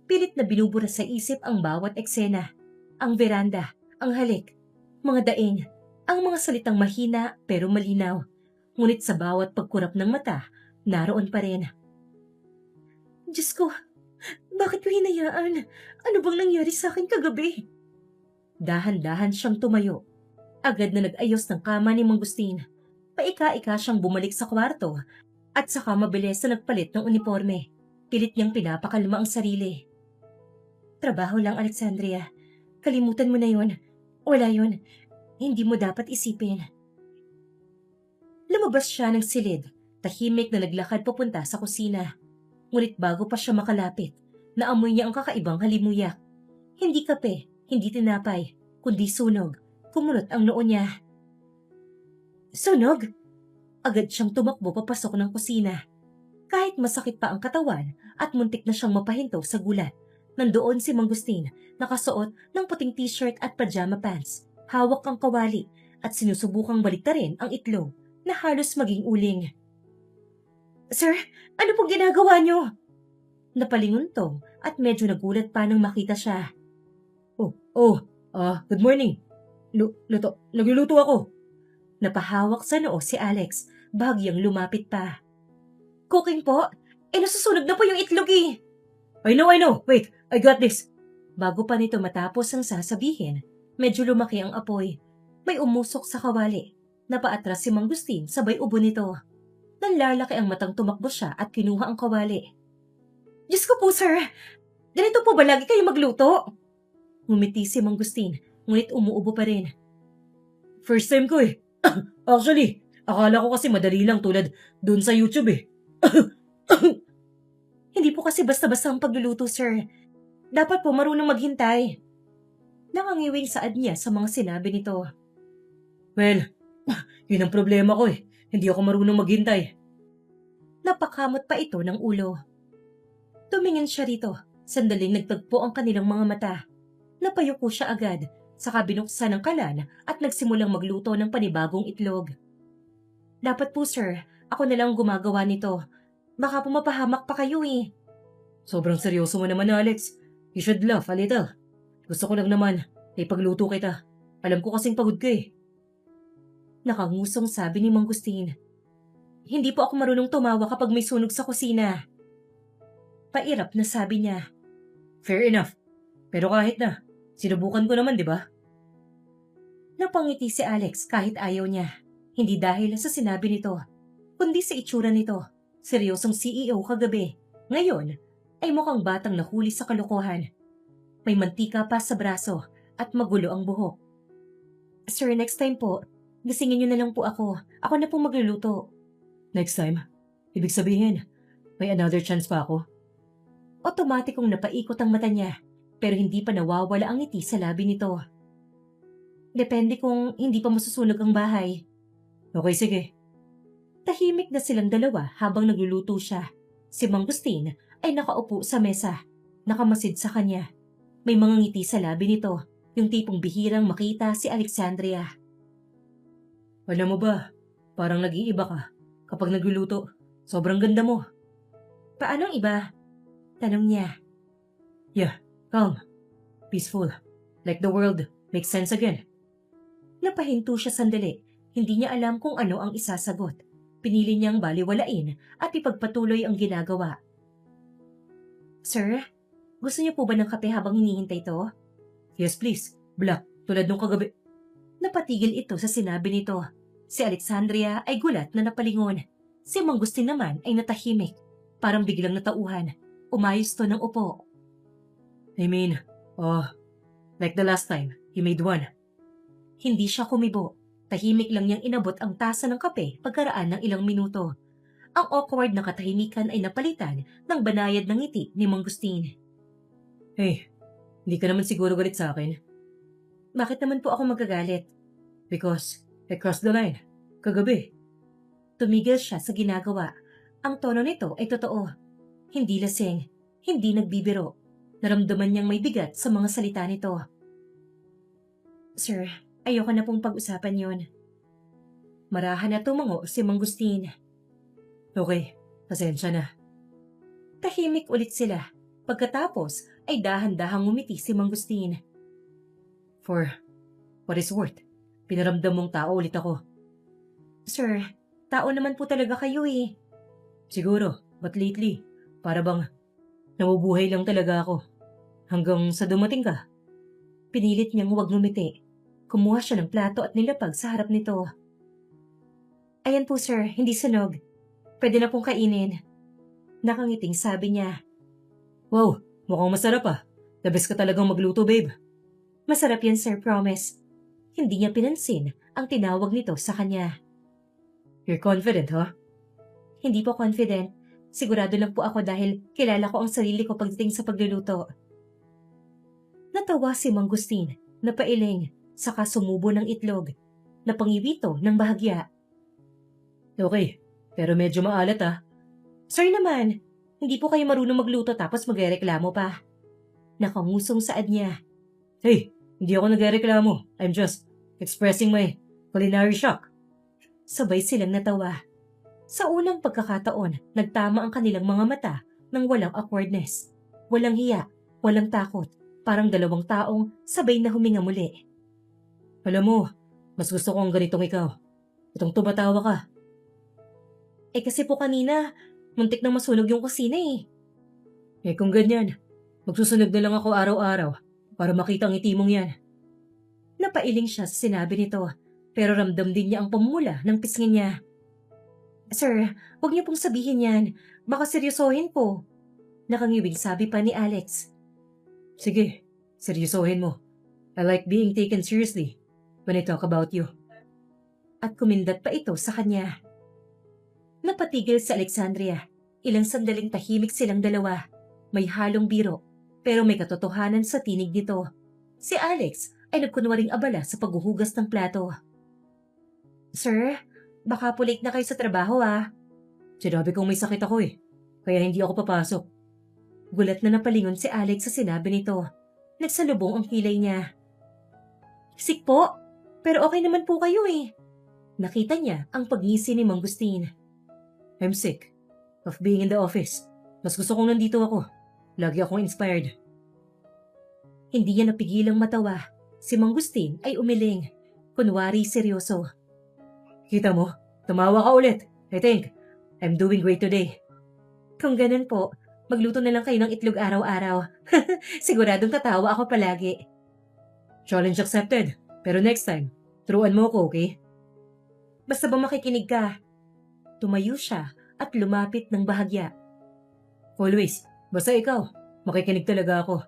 Pilit na binubura sa isip ang bawat eksena. Ang veranda, ang halik, mga daing, ang mga salitang mahina pero malinaw. Ngunit sa bawat pagkurap ng mata, naroon pa rin. Diyos ko, bakit ko hinayaan? Ano bang nangyari sa akin kagabi? Dahan-dahan siyang tumayo. Agad na nag-ayos ng kama ni Mang Gustin. Paika-ika siyang bumalik sa kwarto at saka mabilis na nagpalit ng uniforme. Pilit niyang pinapakalma ang sarili. Trabaho lang, Alexandria. Kalimutan mo na yun. Wala yun. Hindi mo dapat isipin. Lumabas siya ng silid, tahimik na naglakad papunta sa kusina. Ngunit bago pa siya makalapit, naamoy niya ang kakaibang halimuyak. Hindi kape, hindi tinapay, kundi sunog. Kumulot ang noo niya. Sunog? Agad siyang tumakbo papasok ng kusina. Kahit masakit pa ang katawan at muntik na siyang mapahinto sa gulat, nandoon si Mang Gustin, nakasuot ng puting t-shirt at pajama pants. Hawak ang kawali at sinusubukang baliktarin ang itlog na halos maging uling. Sir, ano pong ginagawa niyo? Napalingon to at medyo nagulat pa nang makita siya. Good morning. Nagluluto ako. Napahawak sa noo si Alex, bahagyang lumapit pa. Cooking po? Nasusunog na po yung itlog eh. I know. Wait, I got this. Bago pa nito matapos ang sasabihin, medyo lumaki ang apoy. May umusok sa kawali. Napaatras si Mang Gustin sabay ubo nito. Nanlalaki ang matang tumakbo siya at kinuha ang kawali. Diyos ko po, sir! Ganito po ba lagi kayo magluto? Ngumiti si Mang Gustin, ngunit umuubo pa rin. First time ko eh. Actually, Akala ko kasi madali lang tulad dun sa YouTube eh. Hindi po kasi basta-basta ang pagluluto, sir. Dapat po marunong maghintay. Nakangiwing saad niya sa mga sinabi nito. Well, yun ang problema ko eh. Hindi ako marunong maghintay. Napakamot pa ito ng ulo. Tumingin siya rito. Sandaling nagtagpo ang kanilang mga mata. Napayuko siya agad, saka binuksan ang kalan at nagsimulang magluto ng panibagong itlog. Dapat po, sir, ako na lang gumagawa nito. Baka po mapahamak pa kayo eh. Sobrang seryoso mo naman, Alex. You should laugh a little. Gusto ko lang naman, ipagluto kita. Alam ko kasing pagod ka eh. Nakangusong sabi ni Mang Gustin. Hindi po ako marunong tumawa kapag may sunog sa kusina. Pairap na sabi niya. Fair enough. Pero kahit na, sinubukan ko naman, di ba? Napangiti si Alex kahit ayaw niya. Hindi dahil sa sinabi nito, kundi sa itsura nito. Seryosong CEO kagabi. Ngayon, ay mukhang batang nahuli sa kalokohan. May mantika pa sa braso at magulo ang buhok. Sir, next time po, gisingin niyo na lang po ako. Ako na po magluluto. Next time? Ibig sabihin, may another chance pa ako? Otomatikong napaikot ang mata niya, pero hindi pa nawawala ang ngiti sa labi nito. Depende kung hindi pa masusunog ang bahay. Okay, sige. Tahimik na silang dalawa habang nagluluto siya. Si Mang Gustin ay nakaupo sa mesa, nakamasid sa kanya. May mga ngiti sa labi nito, yung tipong bihirang makita si Alexandria. Alam mo ba, parang nag-iiba ka kapag nagluluto. Sobrang ganda mo. Paanong iba? Tanong niya. Yeah, calm. Peaceful. Like the world makes sense again. Napahinto siya sandali. Hindi niya alam kung ano ang isasagot. Pinili niyang baliwalain at ipagpatuloy ang ginagawa. Sir, gusto niyo po ba ng kape habang hinihintay to? Yes, please. Black, tulad nung kagabi. Napatigil ito sa sinabi nito. Si Alexandria ay gulat na napalingon. Si Mang Gustin naman ay natahimik. Parang biglang natauhan. Umayos to ng upo. I mean, like the last time, he made one. Hindi siya kumibo. Tahimik lang niyang inabot ang tasa ng kape pagkaraan ng ilang minuto. Ang awkward na katahimikan ay napalitan ng banayad ng ngiti ni Mang Gustin. Hey, hindi ka naman siguro galit sa akin. Bakit naman po ako magagalit? Because I crossed the line. Kagabi. Tumigil siya sa ginagawa. Ang tono nito ay totoo. Hindi lasing, hindi nagbibiro. Naramdaman niyang may bigat sa mga salita nito. Sir, ayoko na pong pag-usapan yon. Marahan na tumango si Mang Gustin. Okay, pasensya na. Tahimik ulit sila. Pagkatapos ay dahan-dahang ngumiti si Mang Gustin. For what is worth, pinaramdam mong tao ulit ako. Sir, tao naman po talaga kayo eh. Siguro, but lately, para bang nabubuhay lang talaga ako. Hanggang sa dumating ka. Pinilit niyang huwag ngumiti. Kumuha siya ng plato at nilapag sa harap nito. Ayan po sir, hindi sunog. Pwede na pong kainin. Nakangiting sabi niya. Wow, mukhang masarap ah. The best ka talagang magluto, babe. Masarap yan sir, promise. Hindi niya pinansin ang tinawag nito sa kanya. You're confident, huh? Hindi po confident. Sigurado lang po ako dahil kilala ko ang sarili ko pagdating sa pagluluto. Natawa si Mang Gustin, napailing, saka sumubo ng itlog. Napangibito ng bahagya. Okay, pero medyo maalat ah. Sir naman, hindi po kayo marunong magluto tapos magrereklamo pa. Nakangusong saad niya. Hey, hindi ako nagrereklamo. I'm just expressing my culinary shock. Sabay silang natawa. Sa unang pagkakataon, nagtama ang kanilang mga mata ng walang awkwardness. Walang hiya, walang takot. Parang dalawang taong sabay na huminga muli. Alam mo, mas gusto ko ang ganitong ikaw. Itong tumatawa ka. Eh kasi po kanina, muntik nang masunog yung kusina eh. Eh kung ganyan, magsusunog na lang ako araw-araw para makita ang ngiti mong yan. Napailing siya sa sinabi nito, pero ramdam din niya ang pamumula ng pisngi niya. Sir, huwag niyo pong sabihin yan. Baka seryosohin ko. Nakangiwing sabi pa ni Alex. Sige, seryosohin mo. I like being taken seriously when I talk about you. at kumindat pa ito sa kanya. Napatigil si Alexandria. Ilang sandaling tahimik silang dalawa. May halong biro, pero may katotohanan sa tinig nito. Si Alex ay nagkunwaring abala sa paghuhugas ng plato. Sir, baka po late na kayo sa trabaho ah. Sinabi kong may sakit ako eh, kaya hindi ako papasok. Gulat na napalingon si Alex sa sinabi nito. Nagsalubong ang kilay niya. Sick po, pero okay naman po kayo eh. Nakita niya ang pagngisi ni Mang Gustin. I'm sick of being in the office. Mas gusto kong nandito ako. Lagi akong inspired. Hindi niya napigilang matawa. Si Mang Gustin ay umiling. Kunwari seryoso. Kita mo, tumawa ka ulit. I think I'm doing great today. Kung ganun po, magluto na lang kayo ng itlog araw-araw. Siguradong tatawa ako palagi. Challenge accepted. Pero next time, turuan mo ako, okay? Basta ba makikinig ka? Tumayo siya at lumapit ng bahagya. Always. Basta ikaw. Makikinig talaga ako.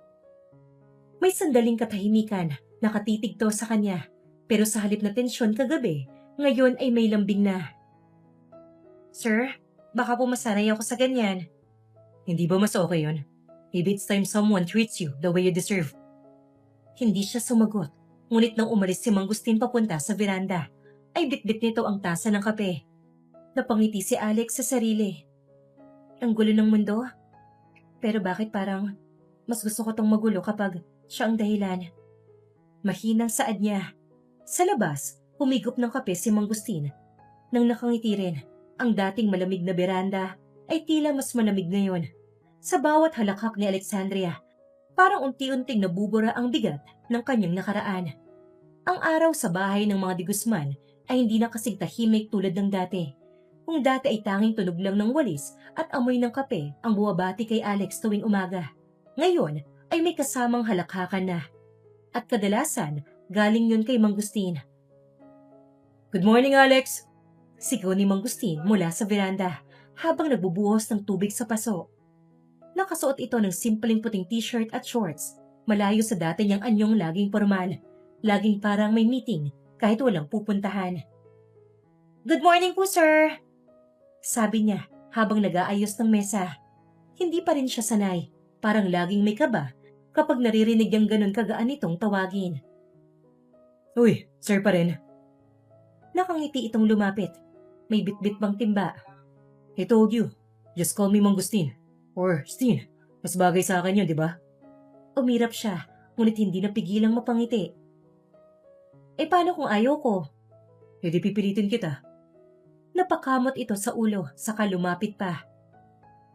May sandaling katahimikan. Nakatitig to sa kanya. Pero sa halip na tensyon kagabi, ngayon ay may lambing na. Sir, baka po masanay ako sa ganyan. Hindi ba mas okay yun? Maybe it's time someone treats you the way you deserve. Hindi siya sumagot. Ngunit nang umalis si Mang Gustin papunta sa veranda, ay bitbit nito ang tasa ng kape. Napangiti si Alex sa sarili. Ang gulo ng mundo. Pero bakit parang mas gusto ko tong magulo kapag siya ang dahilan? Mahinang saad niya. Sa labas, humigop ng kape si Mang Gustin. Nang nakangiti rin, ang dating malamig na beranda ay tila mas malamig ngayon. Sa bawat halakhak ni Alexandria, parang unti-unting nabubura ang bigat ng kanyang nakaraan. Ang araw sa bahay ng mga de Guzman ay hindi na kasing tahimik tulad ng dati. Kung dati ay tanging tunog lang ng walis at amoy ng kape ang buwabati kay Alex tuwing umaga, ngayon ay may kasamang halakhakan na. At kadalasan, galing yun kay Mang Gustin. Good morning, Alex! Sigaw ni Mang Gustin mula sa veranda habang nagbubuhos ng tubig sa paso. Nakasuot ito ng simpleng puting t-shirt at shorts, malayo sa dati niyang anyong laging formal, laging parang may meeting kahit walang pupuntahan. Good morning po, sir! Sabi niya habang nag-aayos ng mesa. Hindi pa rin siya sanay, parang laging may kaba kapag naririnig niyang ganun kagaan itong tawagin. Uy, sir pa rin. Nakangiti itong lumapit. May bitbit bang timba? I told you, just call me Mang Gustin. Or Stin, mas bagay sa akin yun, di ba? Umirap siya, ngunit hindi napigilang mapangiti. Eh paano kung ayaw ko? E di pipilitin kita. Napakamot ito sa ulo, saka lumapit pa.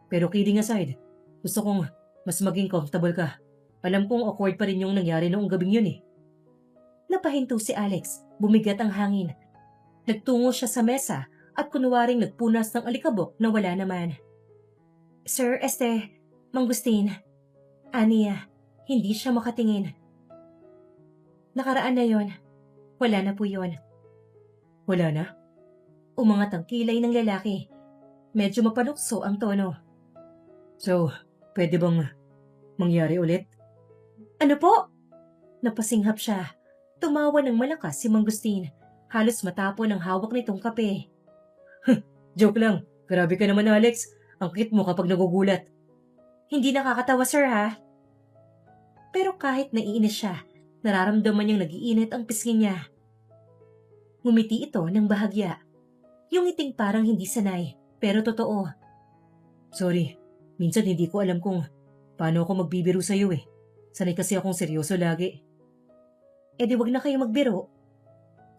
Pero kidding aside, gusto kong mas maging comfortable ka. Alam kong awkward pa rin yung nangyari noong gabing yun eh. Napahinto si Alex, bumigat ang hangin. Nagtungo siya sa mesa at kunwaring nagpunas ng alikabok na wala naman. Sir, Mang Gustin. Aniya, hindi siya makatingin. Nakaraan na yon. Wala na po yon. Wala na? Umangat ang kilay ng lalaki. Medyo mapanukso ang tono. So, pwede bang mangyari ulit? Ano po? Napasinghap siya. Tumawa ng malakas si Mang Gustin. Halos matapon ang hawak nitong kape. Joke lang. Grabe ka naman, Alex. Ang cute mo kapag nagugulat. Hindi nakakatawa, sir, ha? Pero kahit naiinis siya, nararamdaman niyang nag-iinit ang pisngi niya. Ngumiti ito ng bahagya. Yung ngiting parang hindi sanay, pero totoo. Sorry, minsan hindi ko alam kung paano ako magbibiro sa'yo eh. Sanay kasi akong seryoso lagi. Eh di wag na kayo magbiro.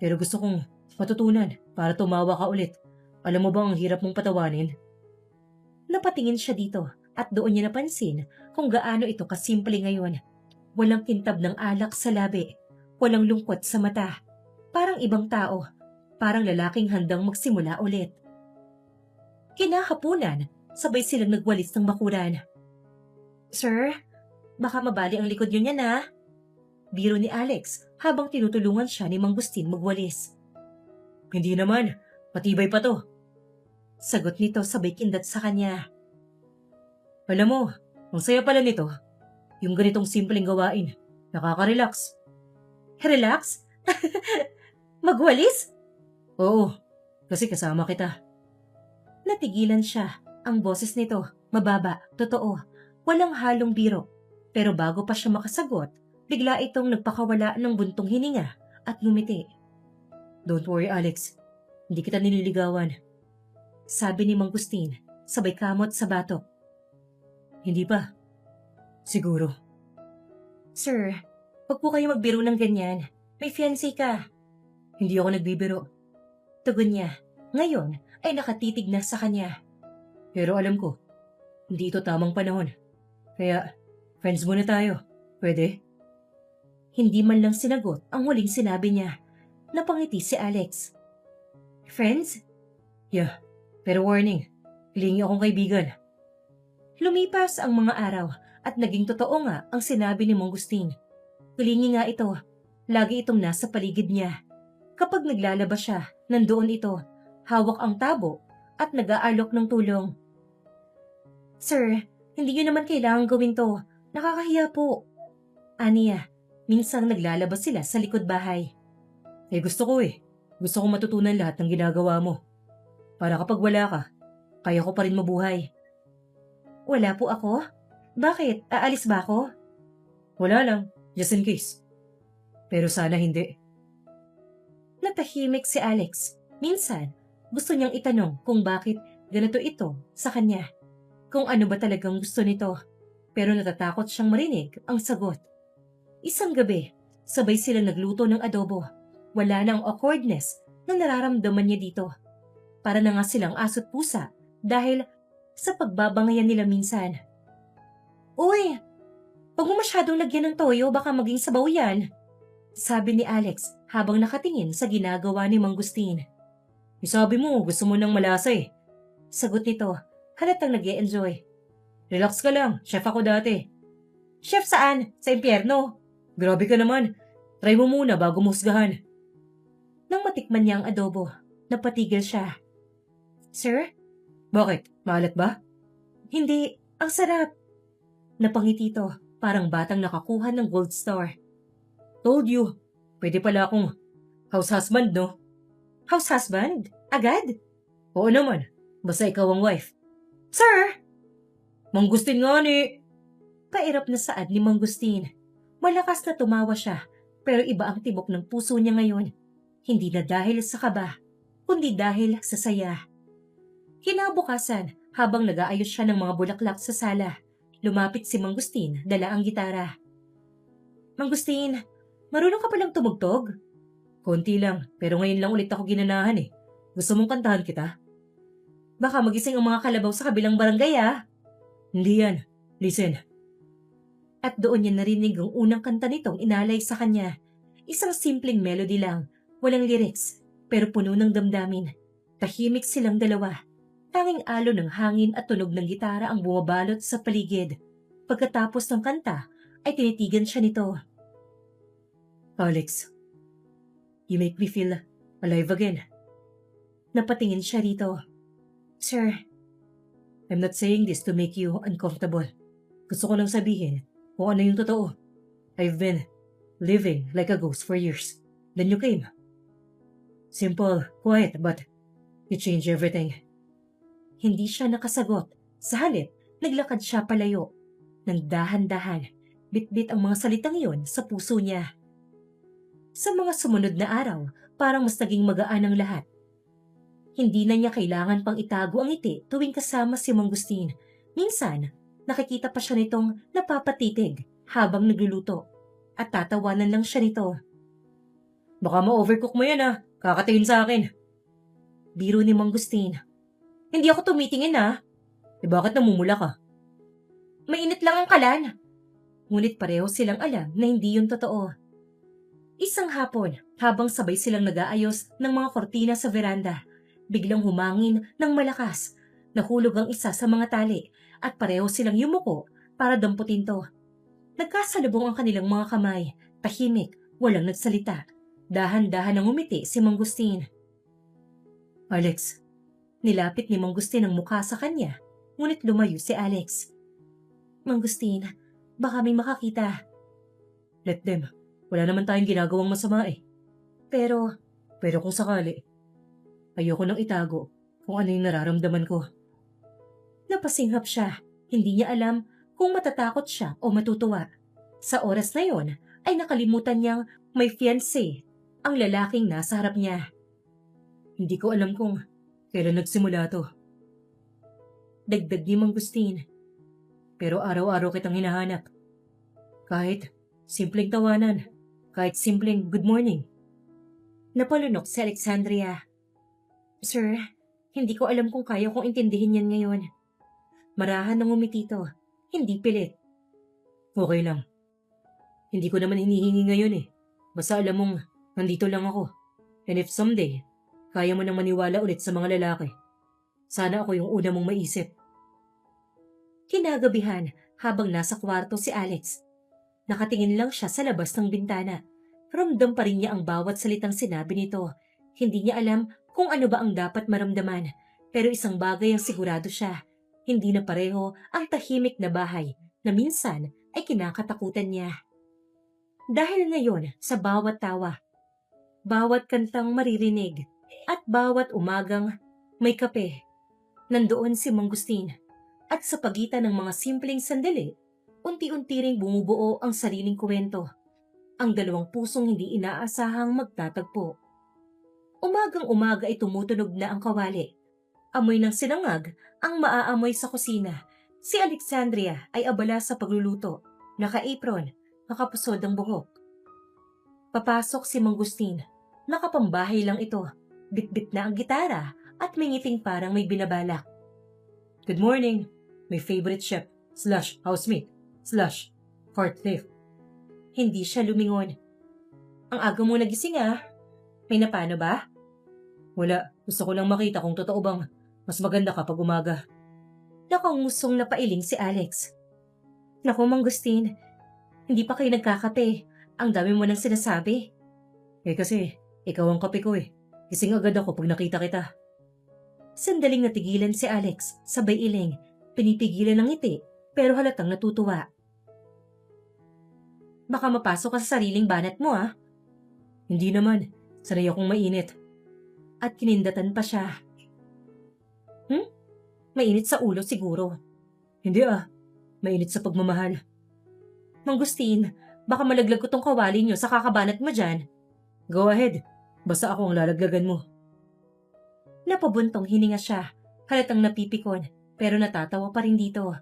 Pero gusto kong matutunan para tumawa ka ulit. Alam mo bang ang hirap mong patawanin? Napatingin siya dito at doon niya napansin kung gaano ito kasimple ngayon. Walang kintab ng alak sa labi, walang lungkot sa mata. Parang ibang tao, parang lalaking handang magsimula ulit. Kinahapunan, sabay silang nagwalis ng bakuran. Sir, baka mabali ang likod niyo niyan ha? Biro ni Alex habang tinutulungan siya ni Mang Gustin magwalis. Hindi naman, matibay pa to. Sagot nito sabay kindat sa kanya. Alam mo, ang saya pala nito. Yung ganitong simpleng gawain. Nakaka-relax. Relax? Magwalis? Oo, kasi kasama kita. Natigilan siya. Ang boses nito, mababa, totoo, walang halong biro. Pero bago pa siya makasagot, bigla itong nagpakawala ng buntong hininga at ngumiti. Don't worry, Alex. Hindi kita nililigawan. Sabi ni Mang Gustin, sabay kamot sa batok. Hindi pa. Siguro. Sir, huwag po kayo magbiro ng ganyan. May fiancé ka. Hindi ako nagbibiro. Tugon niya. Ngayon ay nakatitig na sa kanya. Pero alam ko, hindi ito tamang panahon. Kaya, friends muna tayo. Pwede? Hindi man lang sinagot ang huling sinabi niya. Napangiti si Alex. Friends? Yeah, pero warning. Hilingi akong kaibigan. Lumipas ang mga araw at naging totoo nga ang sinabi ni Mang Gustin. Hulingi nga ito. Lagi itong nasa paligid niya. Kapag naglalaba siya, nandoon ito. Hawak ang tabo at nag-aalok ng tulong. Sir, hindi niyo naman kailangan gawin to. Nakakahiya po. Aniya, minsang naglalaba sila sa likod bahay. Eh gusto ko eh. Gusto kong matutunan lahat ng ginagawa mo. Para kapag wala ka, kaya ko pa rin mabuhay. Wala po ako? Bakit? Aalis ba ako? Wala lang, just in case. Pero sana hindi. Natahimik si Alex. Minsan, gusto niyang itanong kung bakit ganito ito sa kanya. Kung ano ba talagang gusto nito. Pero natatakot siyang marinig ang sagot. Isang gabi, sabay sila nagluto ng adobo. Wala nang awkwardness na nararamdaman niya dito. Para na nga silang aso't pusa dahil sa pagbabangayan nila minsan. Uy, huwag mo masyadong lagyan ng toyo, baka maging sabaw yan. Sabi ni Alex habang nakatingin sa ginagawa ni Mang Gustin. Sabi mo, gusto mo ng malasa eh. Sagot nito, halatang nag-e-enjoy. Relax ka lang, chef ako dati. Chef saan? Sa impyerno? Grabe ka naman. Try mo muna bago mo husgahan. Nang matikman niya ang adobo, napatigil siya. Sir? Bakit? Maalat ba? Hindi, ang sarap. Napangiti ito, parang batang nakakuha ng gold star. Told you. Pwede pala akong house husband, no? House husband? Agad? Oo naman. Basta ikaw ang wife. Sir! Mang Gustin nga ni. Pairap na saad ni Mang Gustin. Malakas na tumawa siya, pero iba ang tibok ng puso niya ngayon. Hindi na dahil sa kaba, kundi dahil sa saya. Kinabukasan, habang nag-aayos siya ng mga bulaklak sa sala, lumapit si Mang Gustin, dala ang gitara. Mang Gustin, marunong ka palang tumugtog? Konti lang, pero ngayon lang ulit ako ginanahan eh. Gusto mong kantahan kita? Baka magising ang mga kalabaw sa kabilang barangay ah. Hindi yan. Listen. At doon niya narinig ang unang kanta nitong inalay sa kanya. Isang simpleng melody lang, walang lyrics, pero puno ng damdamin. Tahimik silang dalawa. Tanging alo ng hangin at tunog ng gitara ang bumabalot sa paligid. Pagkatapos ng kanta, ay tinitigan siya nito. Alex, you make me feel alive again. Napatingin siya rito. Sir, I'm not saying this to make you uncomfortable. Gusto ko lang sabihin kung ano yung totoo. I've been living like a ghost for years. Then you came. Simple, quiet, but you changed everything. Hindi siya nakasagot. Sa halip, naglakad siya palayo. Nang dahan-dahan, bitbit ang mga salitang iyon sa puso niya. Sa mga sumunod na araw, parang mas naging magaan ang lahat. Hindi na niya kailangan pang itago ang ngiti tuwing kasama si Mang Gustin. Minsan, nakikita pa siya nitong napapatitig habang nagluluto. At tatawanan lang siya nito. Baka ma-overcook mo yan ah. Kakatingin sa akin. Biro ni Mang Gustin. Hindi ako tumitingin ah. Eh bakit namumula ka? Mainit lang ang kalan. Ngunit pareho silang alam na hindi yun totoo. Isang hapon, habang sabay silang nag-aayos ng mga kortina sa veranda, biglang humangin ng malakas. Nahulog ang isa sa mga tali at pareho silang yumuko para damputin to. Nagkasalubong ang kanilang mga kamay, tahimik, walang nagsalita. Dahan-dahan ang umiti si Mang Gustin. Alex. Nilapit ni Mang Gustin ang mukha sa kanya, ngunit lumayo si Alex. Mang Gustin, baka may makakita. Let them. Wala naman tayong ginagawang masama eh. Pero kung sakali. Ayoko nang itago kung ano yung nararamdaman ko. Napasinghap siya. Hindi niya alam kung matatakot siya o matutuwa. Sa oras na yon ay nakalimutan niyang may fiancé, ang lalaking nasa harap niya. Hindi ko alam kung kailan nagsimula to. Dagdag ni Mang Gustin. Pero araw-araw kitang hinahanap. Kahit simpleng tawanan, kahit simpleng good morning. Napalunok si Alexandria. Sir, hindi ko alam kung kaya kong intindihin yan ngayon. Marahan ng umitito, hindi pilit. Okay lang. Hindi ko naman hinihingi ngayon eh. Basta alam mong nandito lang ako. And if someday, kaya mo nang maniwala ulit sa mga lalaki, sana ako yung una mong maisip. Kinagabihan habang nasa kwarto si Alex. Nakatingin lang siya sa labas ng bintana. Ramdam pa rin niya ang bawat salitang sinabi nito. Hindi niya alam kung ano ba ang dapat maramdaman. Pero isang bagay ang sigurado siya. Hindi na pareho ang tahimik na bahay na minsan ay kinakatakutan niya. Dahil ngayon sa bawat tawa, bawat kantang maririnig, at bawat umagang may kape, nandoon si Mang Gustin. At sa pagitan ng mga simpleng sandali, unti-unti ring bumubuo ang sariling kwento. Ang dalawang pusong hindi inaasahang magtatagpo. Umagang-umaga ay tumutunog na ang kawali. Amoy ng sinangag ang maaamoy sa kusina. Si Alexandria ay abala sa pagluluto. Naka-apron, nakapusod ang buhok. Papasok si Mang Gustin. Nakapambahay lang ito. Bitbit na ang gitara at may ngiting parang may binabalak. Good morning, my favorite chef, / housemate, / heart thief. Hindi siya lumingon. Ang aga mo nagising ah. May napano ba? Wala, gusto ko lang makita kung totoo bang mas maganda kapag umaga. Nakangusong na pailing si Alex. Naku, Mang Gustin, hindi pa kayo nagkakape. Ang dami mo nang sinasabi. Eh kasi, ikaw ang kape ko eh. Gising agad ako pag nakita kita. Sandaling natigilan si Alex, sabay iling. Pinipigilan ng ngiti, pero halatang natutuwa. Baka mapasok ka sa sariling banat mo ah. Hindi naman, sanay akong mainit. At kinindatan pa siya. Mainit sa ulo siguro. Hindi ah, mainit sa pagmamahal. Mang Gustin, baka malaglag ko tong kawali nyo sa kakabanat mo dyan. Go ahead, basta ako ang lalaglagan mo. Napabuntong hininga siya, halatang napipikon, pero natatawa pa rin dito.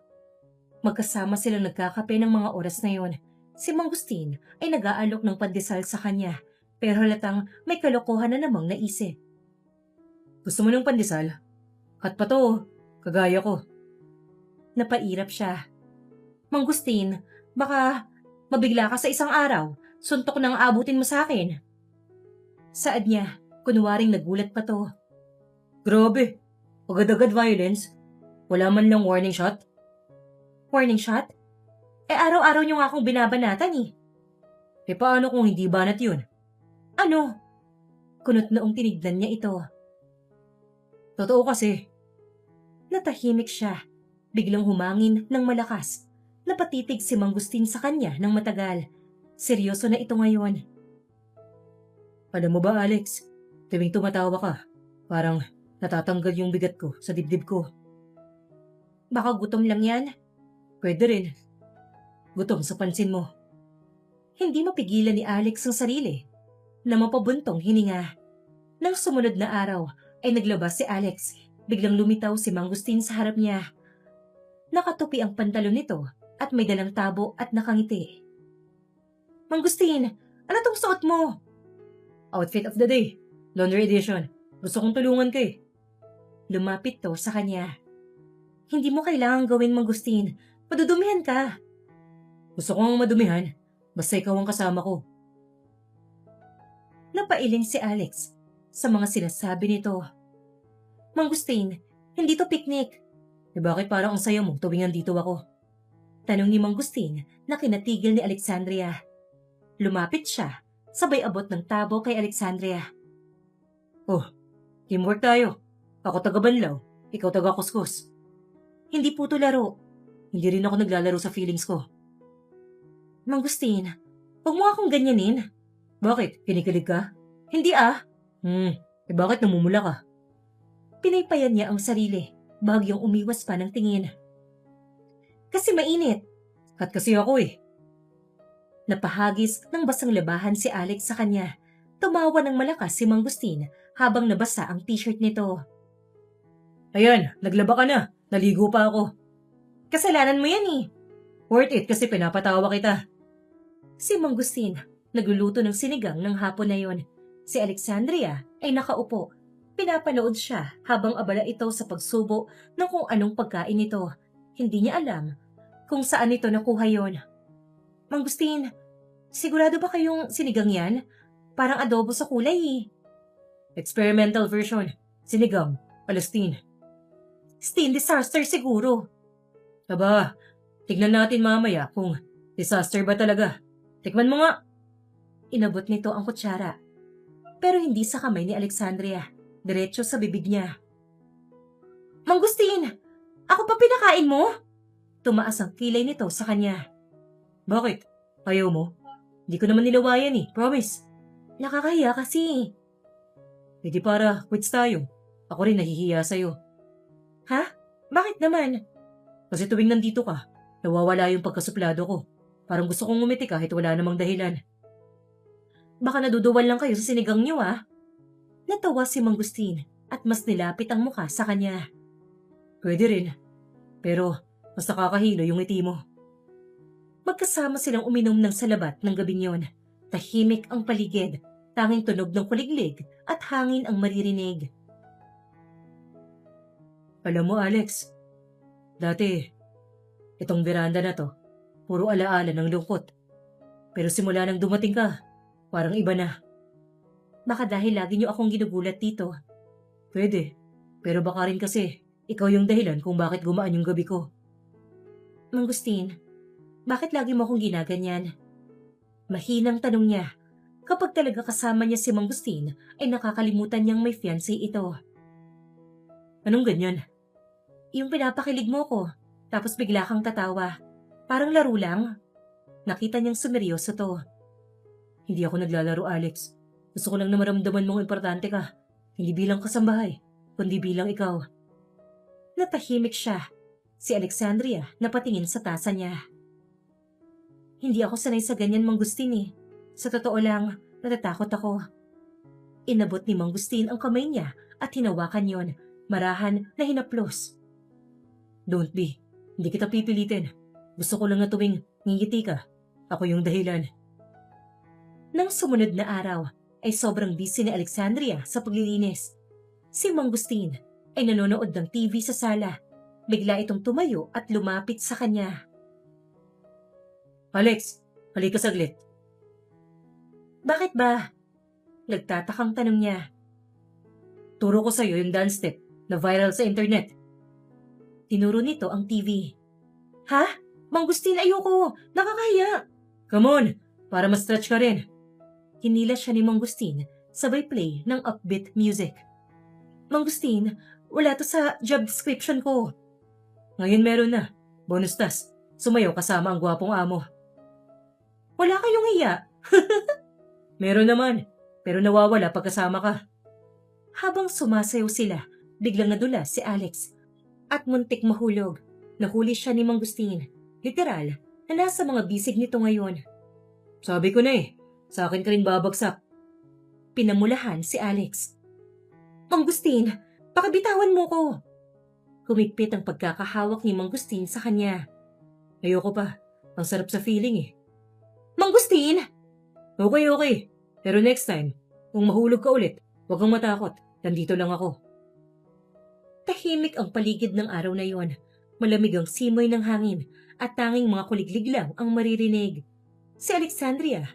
Magkasama silang nagkakape ng mga oras na yon. Si Mang Gustin ay nag-aalok ng pandesal sa kanya, pero halatang may kalokohan na namang naisip. Gusto mo ng pandesal? At pa to, kagaya ko. Napairap siya. Mang Gustin, baka mabigla ka sa isang araw, suntok nang aabutin mo sa akin. Saad niya, kunwaring nagulat pa to. Grabe, agad-agad violence. Wala man lang warning shot. Warning shot? Eh araw-araw niyo nga akong binabanatan eh. Eh paano kung hindi banat yun? Ano? Kunot noong tinignan niya ito. Totoo kasi. Natahimik siya. Biglang humangin ng malakas. Napatitig si Mang Gustin sa kanya ng matagal. Seryoso na ito ngayon. Alam mo ba Alex, tuwing tumatawa ka, parang natatanggal yung bigat ko sa dibdib ko. Baka gutom lang yan? Pwede rin. Gutom sa pansin mo. Hindi mapigilan ni Alex ang sarili na mapabuntong hininga. Nang sumunod na araw ay naglabas si Alex. Biglang lumitaw si Mang Gustin sa harap niya. Nakatupi ang pantalon nito at may dalang tabo at nakangiti. Mang Gustin, ano tong suot mo? Outfit of the day. Laundry edition. Gusto kong tulungan ka eh. Lumapit to sa kanya. Hindi mo kailangang gawin, Mang Gustin. Madudumihan ka. Gusto kong madumihan. Basta ikaw ang kasama ko. Napailing si Alex sa mga sinasabi nito. Mang Gustin, hindi to picnic. Eh bakit parang ang saya mo tuwing nandito ako? Tanong ni Mang Gustin na kinatigil ni Alexandria. Lumapit siya, sabay abot ng tabo kay Alexandria. Oh, teamwork tayo. Ako taga-banlaw, ikaw taga-kuskus. Hindi po to laro. Hindi rin ako naglalaro sa feelings ko. Mang Gustin, huwag mo akong ganyanin. Bakit? Kinikilig ka? Hindi ah. Eh bakit namumula ka? Pinaypayan niya ang sarili, bagyong umiwas pa ng tingin. Kasi mainit. At kasi ako eh. Napahagis ng basang labahan si Alex sa kanya. Tumawa ng malakas si Mang Gustin habang nabasa ang t-shirt nito. Ayan, naglaba ka na. Naligo pa ako. Kasalanan mo yan eh. Worth it kasi pinapatawa kita. Si Mang Gustin nagluluto ng sinigang ng hapon na yon. Si Alexandria ay nakaupo. Pinapanood siya habang abala ito sa pagsubo ng kung anong pagkain ito. Hindi niya alam kung saan ito nakuha yon. Mang Gustin, sigurado ba kayong sinigang yan? Parang adobo sa kulay eh. Experimental version. Sinigang. Palestine. Stin disaster siguro. Aba, tignan natin mamaya kung disaster ba talaga. Tikman mo nga. Inabot nito ang kutsara. Pero hindi sa kamay ni Alexandria. Diretso sa bibig niya. Mang Gustin, ako pa pinakain mo? Tumaas ang kilay nito sa kanya. Bakit? Ayaw mo? Hindi ko naman nilawayan eh, promise. Nakakahiya kasi. Hindi para quits tayo. Ako rin nahihiya sa'yo. Ha? Bakit naman? Kasi tuwing nandito ka, nawawala yung pagkasuplado ko. Parang gusto kong ngumiti kahit wala namang dahilan. Baka naduduwal lang kayo sa sinigang niyo ah. Natawa si Mang Gustin at mas nilapit ang mukha sa kanya. Pwede rin. Pero mas nakakahilo yung ngiti mo. Magkasama silang uminom ng salabat ng gabing yon. Tahimik ang paligid, tanging tunog ng kuliglig at hangin ang maririnig. Alam mo Alex, dati, itong veranda na to, puro alaala ng lungkot. Pero simula nang dumating ka, parang iba na. Baka dahil lagi niyo akong ginugulat dito. Pwede, pero baka rin kasi ikaw yung dahilan kung bakit gumaan yung gabi ko. Mang Gustin, bakit lagi mo akong ginaganyan? Mahinang tanong niya. Kapag talaga kasama niya si Mang Gustin, ay nakakalimutan niyang may fiancé ito. Anong ganyan? Yung pinapakilig mo ko, tapos bigla kang tatawa. Parang laro lang. Nakita niyang sumeryoso to. Hindi ako naglalaro, Alex. Gusto ko lang na maramdaman mong importante ka. Hindi bilang kasambahay, kundi bilang ikaw. Natahimik siya. Si Alexandria napatingin sa tasa niya. Hindi ako sanay sa ganyan, Mang Gustin eh. Sa totoo lang, natatakot ako. Inabot ni Mang Gustin ang kamay niya at hinawakan yon, marahan na hinaplos. Don't be. Hindi kita pipilitin. Gusto ko lang na tuwing ngingiti ka. Ako yung dahilan. Nang sumunod na araw, ay sobrang busy ni Alexandria sa paglilinis. Si Mang Gustin ay nanonood ng TV sa sala. Bigla itong tumayo at lumapit sa kanya. Alex, halika saglit. Bakit ba? Nagtatakang tanong niya. Turo ko sa'yo yung dance step na viral sa internet. Tinuro nito ang TV. Ha? Mang Gustin, ayoko. Nakakahiya. Come on, para ma-stretch ka rin. Hinila siya ni Mang Gustin, sabay play ng upbeat music. Mang Gustin, wala to sa job description ko. Ngayon meron na. Bonus task. Sumayaw kasama ang gwapong amo. Wala kayong hiya. Meron naman, pero nawawala pagkasama ka. Habang sumasayaw sila, biglang nadulas si Alex. At muntik mahulog. Nahuli siya ni Mang Gustin. Literal, na nasa mga bisig nito ngayon. Sabi ko na eh, sa akin ka rin babagsak. Pinamulahan si Alex. Mang Gustin, pakibitawan mo ko. Humigpit ang pagkakahawak ni Mang Gustin sa kanya. Ayoko pa, ang sarap sa feeling eh. Mang Gustin! Okay. Pero next time, kung mahulog ka ulit, huwag kang matakot. Nandito lang ako. Tahimik ang paligid ng araw na yon. Malamig ang simoy ng hangin at tanging mga kuliglig lang ang maririnig. Si Alexandria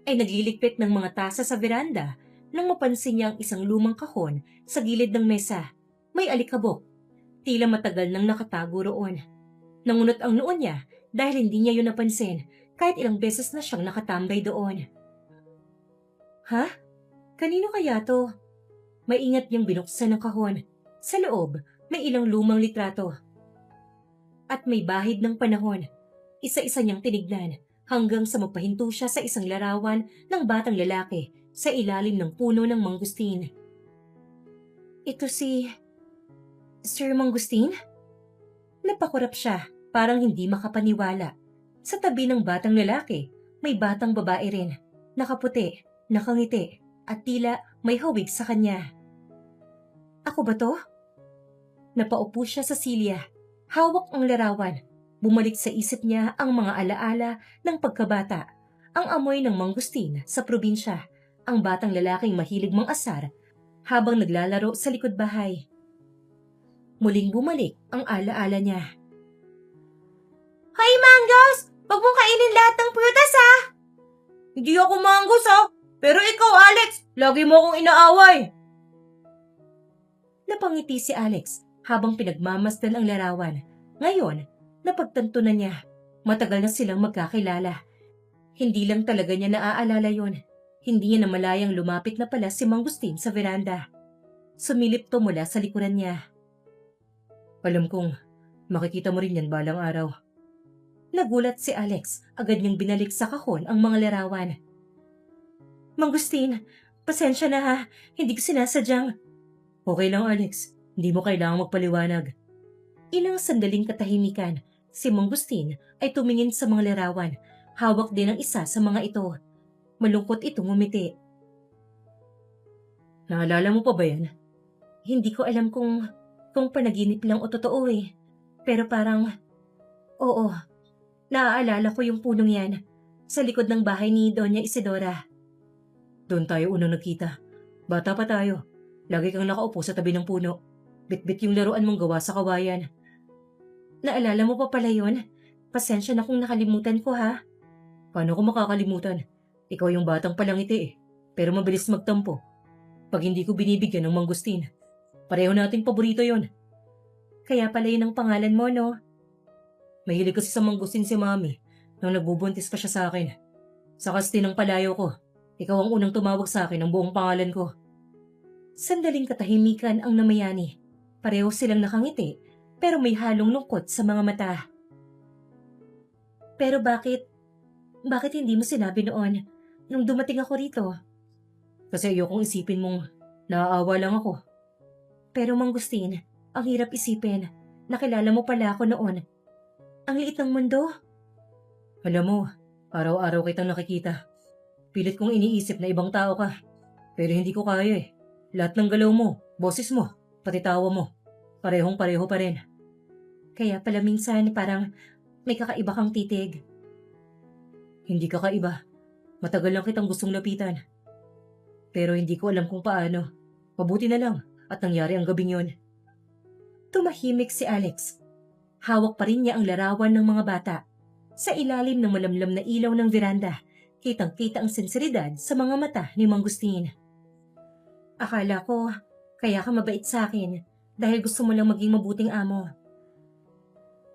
ay nagliligpit ng mga tasa sa veranda nang mapansin niya ang isang lumang kahon sa gilid ng mesa. May alikabok. Tila matagal nang nakatago roon. Nangunot ang noon niya dahil hindi niya yun napansin kahit ilang beses na siyang nakatambay doon. Ha? Kanino kaya to? Maingat niyang binuksan ang kahon. Sa loob, may ilang lumang litrato. At may bahid ng panahon. Isa-isa niyang tinignan hanggang sa mapahinto siya sa isang larawan ng batang lalaki sa ilalim ng puno ng mangustin. Ito si Sir Mangustin? Napakurap siya, parang hindi makapaniwala. Sa tabi ng batang lalaki, may batang babae rin. Nakaputi, nakangiti, at tila may hawig sa kanya. Ako ba to? Napaupo siya sa silya. Hawak ang larawan. Bumalik sa isip niya ang mga alaala ng pagkabata. Ang amoy ng mangustin sa probinsya. Ang batang lalaking mahilig mang-asar habang naglalaro sa likod bahay. Muling bumalik ang alaala niya. Hoy, Manggos! Huwag mong kainin lahat ng prutas, ha? Hindi ako manggos pero ikaw Alex, lagi mo akong inaaway. Napangiti si Alex habang pinagmamasdan ang larawan. Ngayon, napagtanto na niya. Matagal na silang magkakilala. Hindi lang talaga niya naaalala yon. Hindi niya namalayang lumapit na pala si Mangustin sa veranda. Sumilip to mula sa likuran niya. Alam kong makikita mo rin yan balang araw. Nagulat si Alex, agad niyang binalik sa kahon ang mga larawan. Mangustin, pasensya na ha, hindi ko sinasadyang. Okay lang Alex, hindi mo kailangang magpaliwanag. Ilang sandaling katahimikan, si Mangustin ay tumingin sa mga larawan. Hawak din ang isa sa mga ito. Malungkot itong umiti. Naalala mo pa ba yan? Hindi ko alam kung panaginip lang o totoo eh. Pero parang, oo, naaalala ko yung punong yan sa likod ng bahay ni Doña Isidora. Doon tayo unang nagkita. Bata pa tayo. Lagi kang nakaupo sa tabi ng puno. Bit-bit yung laruan mong gawa sa kawayan. Naalala mo pa pala yun? Pasensya na kung nakalimutan ko ha. Paano ko makakalimutan? Ikaw yung batang palangiti pero mabilis magtampo. Pag hindi ko binibigyan ng mangustin, pareho nating paborito yon. Kaya pala yun ang pangalan mo, no? Mahilig kasi sa mangustin si Mami nang nagbubuntis pa siya sa akin. Sa kastin ng palayo ko, ikaw ang unang tumawag sa akin ng buong pangalan ko. Sandaling katahimikan ang namayani. Pareho silang nakangiti pero may halong lungkot sa mga mata. Pero bakit hindi mo sinabi noon nung dumating ako rito? Kasi ayokong isipin mong naaawa lang ako. Pero Mangustin, ang hirap isipin. Nakilala mo pala ako noon. Ang liit ng mundo. Alam mo, araw-araw kitang nakikita. Pilit kong iniisip na ibang tao ka. Pero hindi ko kaya eh. Lahat ng galaw mo, boses mo, pati tawa mo, parehong-pareho pa rin. Kaya pala minsan parang may kakaiba kang titig. Hindi kakaiba. Matagal lang kitang gustong lapitan. Pero hindi ko alam kung paano. Mabuti na lang at nangyari ang gabing yon. Tumahimik si Alex. Hawak pa rin niya ang larawan ng mga bata. Sa ilalim ng malamlam na ilaw ng veranda, kitang-kita ang sinseridad sa mga mata ni Mangustin. Akala ko, kaya ka mabait sa akin dahil gusto mo lang maging mabuting amo.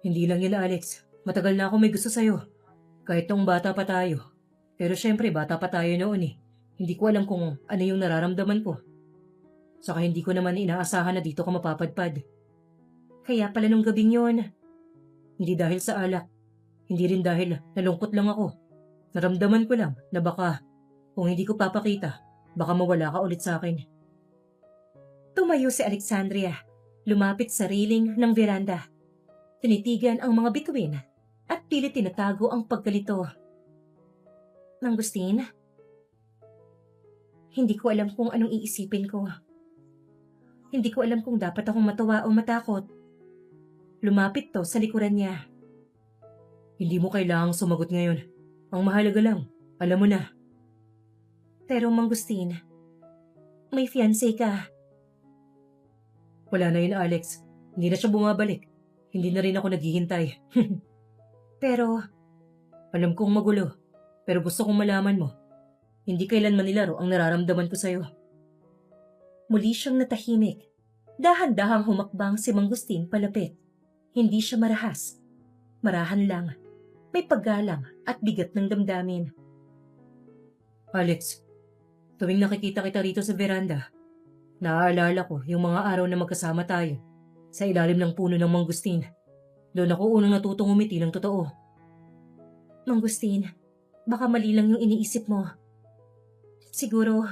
Hindi lang yun, Alex. Matagal na ako may gusto sa'yo. Kahit nung bata pa tayo. Pero syempre, bata pa tayo noon eh. Hindi ko alam kung ano yung nararamdaman ko. Saka hindi ko naman inaasahan na dito ka mapapadpad. Kaya pala nung gabing yon. Hindi dahil sa alak. Hindi rin dahil nalungkot lang ako. Naramdaman ko lang na baka kung hindi ko papakita, baka mawala ka ulit sa akin. Tumayo si Alexandria, lumapit sa railing ng veranda. Tinitigan ang mga bituin at pilit tinatago ang pagkalito. Mangustin, hindi ko alam kung anong iisipin ko. Hindi ko alam kung dapat akong matuwa o matakot. Lumapit to sa likuran niya. Hindi mo kailangang sumagot ngayon. Ang mahalaga lang, alam mo na. Pero Mangustin, may fiancé ka. Wala na yun, Alex. Hindi na siya bumabalik. Hindi na rin ako naghihintay. Pero, alam kong magulo. Pero gusto kong malaman mo. Hindi kailanman nilaro ang nararamdaman ko sa'yo. Muli siyang natahimik. Dahan-dahang humakbang si Mangustin palapit. Hindi siya marahas. Marahan lang. May paggalang at bigat ng damdamin. Alex, tuwing nakikita kita rito sa veranda, naaalala ko yung mga araw na magkasama tayo sa ilalim ng puno ng mangustin. Doon ako unang natutong umiti ng totoo. Mangustin, baka mali lang yung iniisip mo. Siguro,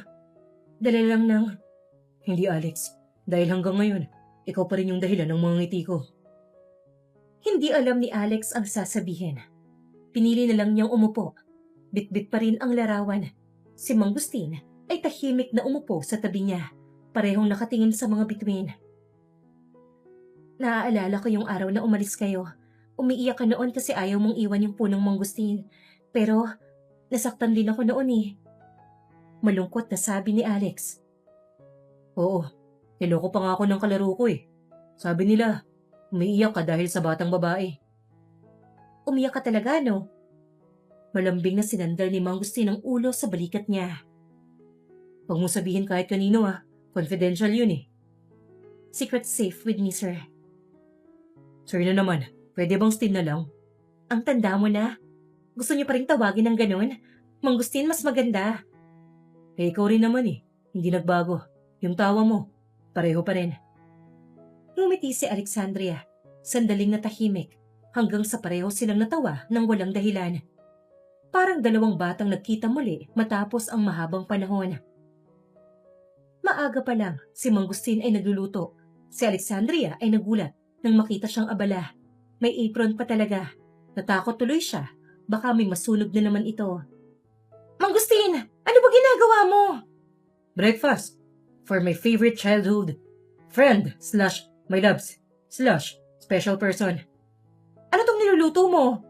dala lang ng... Hindi, Alex. Dahil hanggang ngayon, ikaw pa rin yung dahilan ng mga ngiti ko. Hindi alam ni Alex ang sasabihin. Pinili na lang niyang umupo. Bitbit pa rin ang larawan. Si Mang Gustin ay tahimik na umupo sa tabi niya, parehong nakatingin sa mga bituin. Naaalala ko yung araw na umalis kayo. Umiiyak ka noon kasi ayaw mong iwan yung punong mangustin. Pero, nasaktan din ako noon eh. Malungkot na sabi ni Alex. Oo, niloko pa nga ako ng kalaro ko eh. Sabi nila, umiiyak ka dahil sa batang babae. Umiyak ka talaga, no? Malambing na sinandal ni Mang Gustin ang ulo sa balikat niya. Huwag mong sabihin kahit kanino ah. Confidential yun eh. Secret safe with me, sir. Sir na naman, pwede bang Stin na lang? Ang tanda mo na. Gusto niyo pa rin tawagin ng ganun? Mang Gustin, mas maganda. Eh ikaw rin naman eh. Hindi nagbago. Yung tawa mo, pareho pa rin. Ngumiti si Alexandria. Sandaling natahimik hanggang sa pareho silang natawa ng walang dahilan. Parang dalawang batang nagkita muli matapos ang mahabang panahon. Maaga pa lang, si Mang Gustin ay nagluluto. Si Alexandria ay nagulat nang makita siyang abala. May apron pa talaga. Natakot tuloy siya. Baka may masunog na naman ito. Mang Gustin! Ano ba ginagawa mo? Breakfast. For my favorite childhood friend / my loves / special person. Ano tong niluluto mo?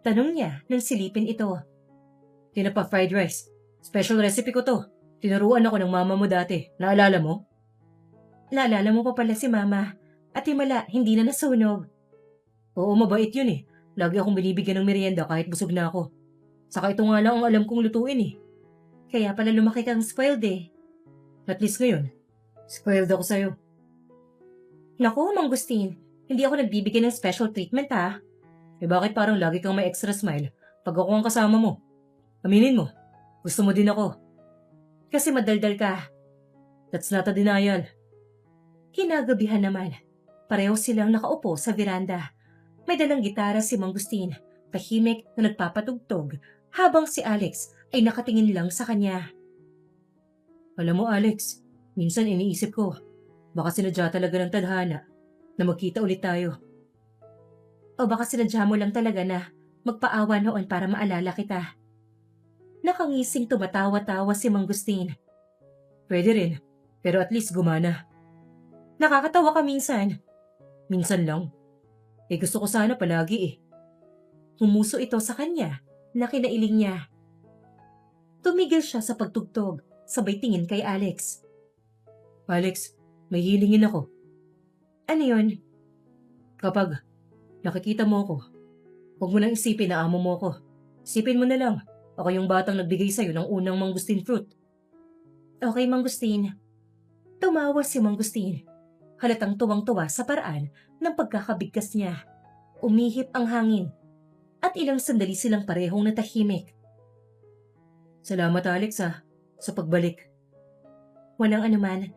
Tanong niya nang silipin ito. Tinapa fried rice. Special recipe ko to. Tinuruan ako ng mama mo dati. Naalala mo? Naalala mo pa pala si mama. At himala, hindi na nasunog. Oo, mabait yun eh. Lagi akong binibigyan ng merienda kahit busog na ako. Saka ito nga lang ang alam kong lutuin eh. Kaya pala lumaki kang spoiled eh. At least ngayon, spoiled ako sa'yo. Naku, Mang Gustin, hindi ako nagbibigay ng special treatment ha. Eh bakit parang lagi kang may extra smile pag ako ang kasama mo? Aminin mo, gusto mo din ako. Kasi madaldal ka. That's not a denial. Kinagabihan naman. Pareho silang nakaupo sa veranda. May dalang gitara si Mang Gustin, tahimik na nagpapatugtog, habang si Alex ay nakatingin lang sa kanya. Alam mo Alex, minsan iniisip ko, baka sinadya talaga ng tadhana na magkita ulit tayo. O baka sinadya mo lang talaga na magpaawa noon para maalala kita. Nakangising tumatawa-tawa si Mang Gustin. Pwede rin, pero at least gumana. Nakakatawa ka minsan. Minsan lang. Eh gusto ko sana palagi eh. Humuso ito sa kanya na kinailing niya. Tumigil siya sa pagtugtog, sabay tingin kay Alex. Alex, may hilingin ako. Ano yun? Kapag nakikita mo ako, huwag mo nang isipin na amo mo ako. Isipin mo na lang, ako yung batang nagbigay sa'yo ng unang mangustin fruit. Okay, Mang Gustin. Tumawa si Mang Gustin. Halatang tuwang-tuwa sa paraan ng pagkakabigkas niya. Umihip ang hangin. At ilang sandali silang parehong natahimik. Salamat Alex sa pagbalik. Walang anuman.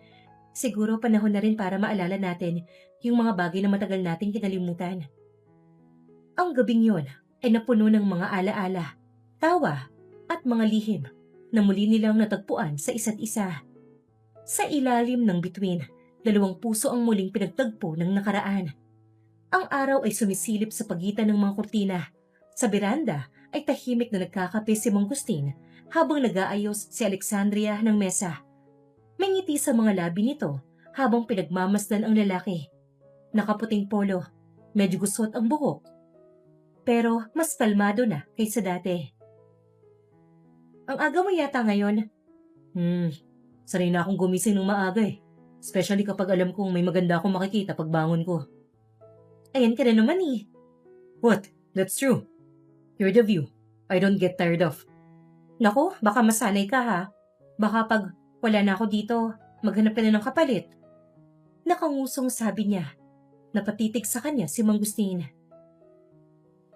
Siguro panahon na rin para maalala natin yung mga bagay na matagal nating kinalimutan. Ang gabing yun ay napuno ng mga alaala, tawa at mga lihim na muli nilang natagpuan sa isa't isa. Sa ilalim ng bituin, dalawang puso ang muling pinagtagpo ng nakaraan. Ang araw ay sumisilip sa pagitan ng mga kurtina. Sa beranda ay tahimik na nagkakape si Mang Gustin habang nag-aayos si Alexandria ng mesa. May ngiti sa mga labi nito habang pinagmamasdan ang lalaki. Nakaputing polo, medyo gusot ang buhok. Pero mas kalmado na kaysa dati. Ang aga mo yata ngayon? Sanay na akong gumising ng maaga eh. Especially kapag alam kong may maganda akong makikita pag bangon ko. Ayan ka na naman eh. What? That's true. You're the view I don't get tired of. Naku, baka masanay ka ha. Baka pag wala na ako dito, maghanap ka na ng kapalit. Nakangusong sabi niya. Napatitig sa kanya si Mang Gustin.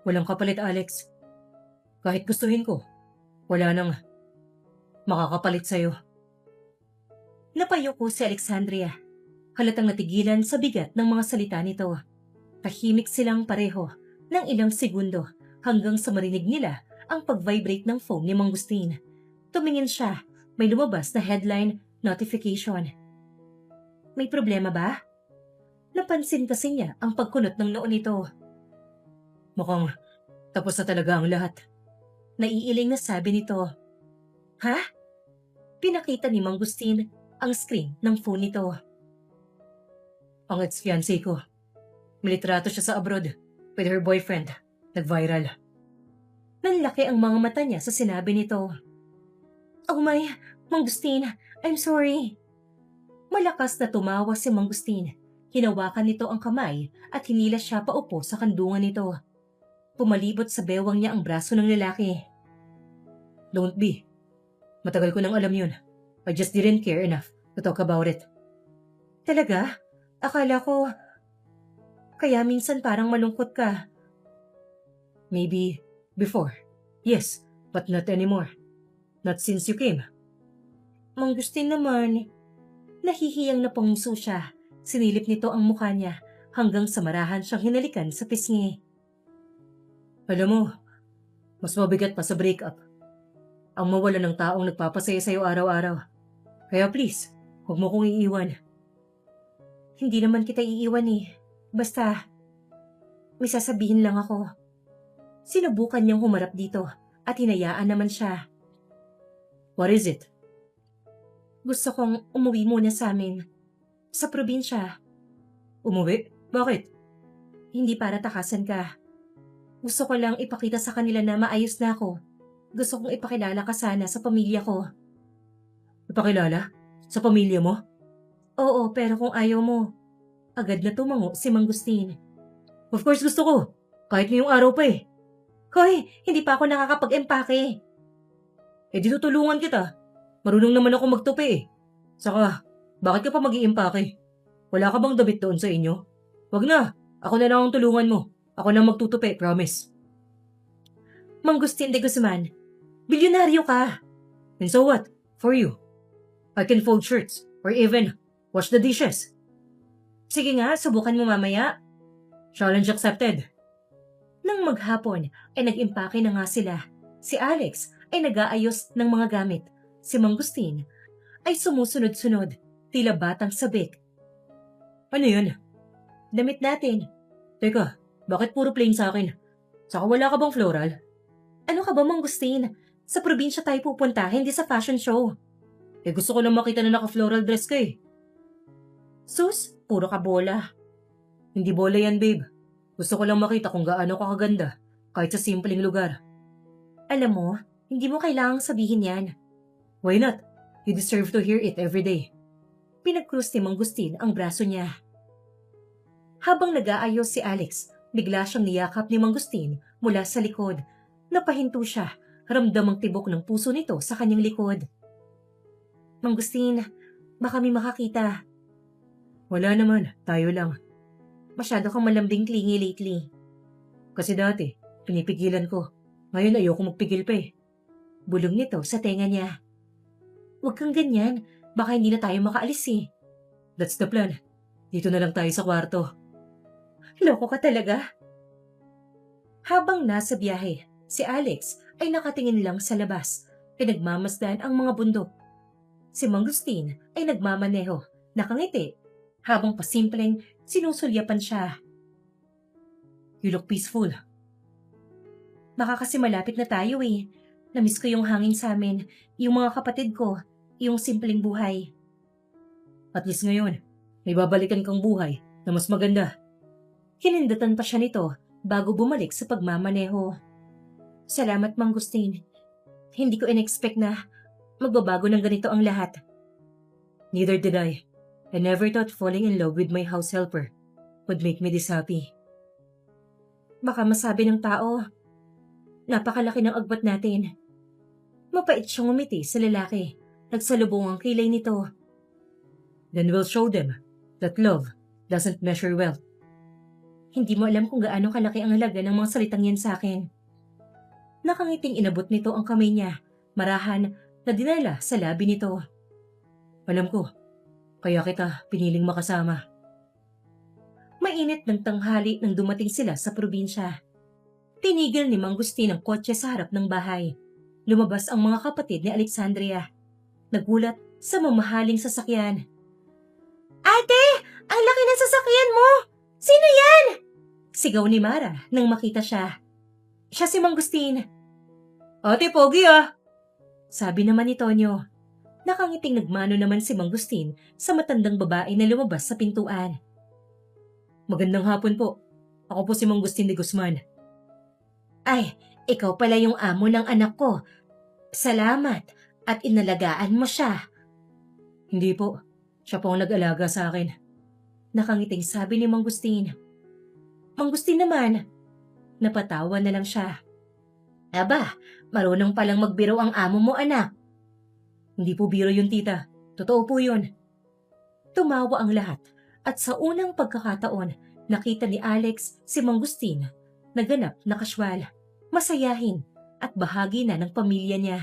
Walang kapalit, Alex. Kahit gustuhin ko, wala nang makakapalit sa'yo. Napayuko si Alexandria. Halatang natigilan sa bigat ng mga salita nito. Tahimik silang pareho ng ilang segundo hanggang sa marinig nila ang pag-vibrate ng phone ni Mang Gustin. Tumingin siya, may lumabas na headline notification. May problema ba? Napansin kasi niya ang pagkunot ng noo nito. Mukhang tapos na talaga ang lahat. Naiiling na sabi nito. Ha? Pinakita ni Mang Gustin ang screen ng phone nito. Ang ex-fiancé ko. Militrato siya sa abroad with her boyfriend. Nag-viral. Nanlaki ang mga mata niya sa sinabi nito. Oh my, Mang Gustin, I'm sorry. Malakas na tumawa si Mang Gustin. Hinawakan nito ang kamay at hinila siya paupo sa kandungan nito. Pumalibot sa bewang niya ang braso ng lalaki. Don't be. Matagal ko nang alam yun. I just didn't care enough to talk about it. Talaga? Akala ko... Kaya minsan parang malungkot ka. Maybe before. Yes, but not anymore. Not since you came. Mang Gustin naman. Nahihiyang napanguso siya. Sinilip nito ang mukha niya hanggang sa marahan siyang hinalikan sa pisngi. Alam mo, mas mabigat pa sa breakup. Ang mawala ng taong nagpapasaya sa'yo araw-araw. Kaya please, huwag mo kong iiwan. Hindi naman kita iiwan eh. Basta, may sasabihin lang ako. Sinubukan niyang humarap dito at hinayaan naman siya. What is it? Gusto kong umuwi muna sa amin. Sa probinsya. Umuwi? Bakit? Hindi para takasan ka. Gusto ko lang ipakita sa kanila na maayos na ako. Gusto kong ipakilala ka sana sa pamilya ko. Ipakilala? Sa pamilya mo? Oo, pero kung ayaw mo, agad na tumango si Mang Gustin. Of course gusto ko. Kahit ngayong araw pa eh. Hoy, hindi pa ako nakakapag-empake. Eh di tutulungan kita. Marunong naman ako magtupi eh. Saka, bakit ka pa mag-iimpake? Wala ka bang damit doon sa inyo? Wag na. Ako na lang ang tulungan mo. Ako na magtutupi, promise. Mang Gustin de Guzman, bilyonaryo ka. And so what? For you. I can fold shirts or even wash the dishes. Sige nga, subukan mo mamaya. Challenge accepted. Nang maghapon ay nag-impake na nga sila. Si Alex ay nag-aayos ng mga gamit. Si Mang Gustin ay sumusunod-sunod, tila batang sabik. Ano yun? Damit natin. Teka, bakit puro plain sa akin? Saka wala ka bang floral? Ano ka ba, Mang Gustin? Sa probinsya tayo pupunta, hindi sa fashion show. Eh gusto ko lang makita na naka-floral dress ka eh. Sus, puro ka bola. Hindi bola yan, babe. Gusto ko lang makita kung gaano ka kaganda, kahit sa simpleng lugar. Alam mo, hindi mo kailangang sabihin yan. Why not? You deserve to hear it every day. Pinag-cruise ni Mang Gustin ang braso niya. Habang nag-aayos si Alex, bigla siyang niyakap ni Mang Gustin mula sa likod. Napahinto siya, ramdam ang tibok ng puso nito sa kanyang likod. Mang Gustin, baka may makakita. Wala naman, tayo lang. Masyado kang malambing clingy lately. Kasi dati, pinipigilan ko. Ngayon ayoko magpigil pa eh. Bulong nito sa tenga niya. Huwag kang ganyan, baka hindi na tayo makaalis eh. That's the plan. Dito na lang tayo sa kwarto. Loko ka talaga. Habang nasa biyahe, si Alex ay nakatingin lang sa labas. Pinagmamasdan ang mga bundok. Si Mang Gustin ay nagmamaneho, nakangiti, habang pasimpleng sinusulyapan siya. You look peaceful. Baka kasi malapit na tayo eh. Namiss ko yung hangin sa amin, yung mga kapatid ko, yung simpleng buhay. At least ngayon, may babalikan kang buhay na mas maganda. Hinindatan pa siya nito bago bumalik sa pagmamaneho. Salamat, Mang Gustin. Hindi ko in-expect na magbabago ng ganito ang lahat. Neither did I. I never thought falling in love with my house helper would make me this happy. Baka masabi ng tao, napakalaki ng agbat natin. Mapait siyang umiti sa lalaki. Nagsalubong ang kilay nito. Then we'll show them that love doesn't measure wealth. Hindi mo alam kung gaano kalaki ang halaga ng mga salitang yan sa akin. Nakangiting inabot nito ang kamay niya, marahan na dinala sa labi nito. Alam ko, kaya kita piniling makasama. Mainit ng tanghali nang dumating sila sa probinsya. Tinigil ni Mang Gustin ang kotse sa harap ng bahay. Lumabas ang mga kapatid ni Alexandria. Nagulat sa mamahaling sasakyan. Ate! Ang laki ng sasakyan mo! Sino yan? Sigaw ni Mara nang makita siya. Siya si Mang Gustin. Ate, pogi ah! Sabi naman ni Tonyo. Nakangiting nagmano naman si Mang Gustin sa matandang babae na lumabas sa pintuan. Magandang hapon po. Ako po si Mang Gustin de Guzman. Ay, ikaw pala yung amo ng anak ko. Salamat at inalagaan mo siya. Hindi po. Siya po ang nag-alaga sa akin. Nakangiting sabi ni Mang Gustin. Mang Gustin naman. Napatawa na lang siya. Aba, marunong palang magbiro ang amo mo, anak. Hindi po biro yun, tita. Totoo po yun. Tumawa ang lahat at sa unang pagkakataon, nakita ni Alex si Mang Gustin na ganap na kasywal, masayahin at bahagi na ng pamilya niya.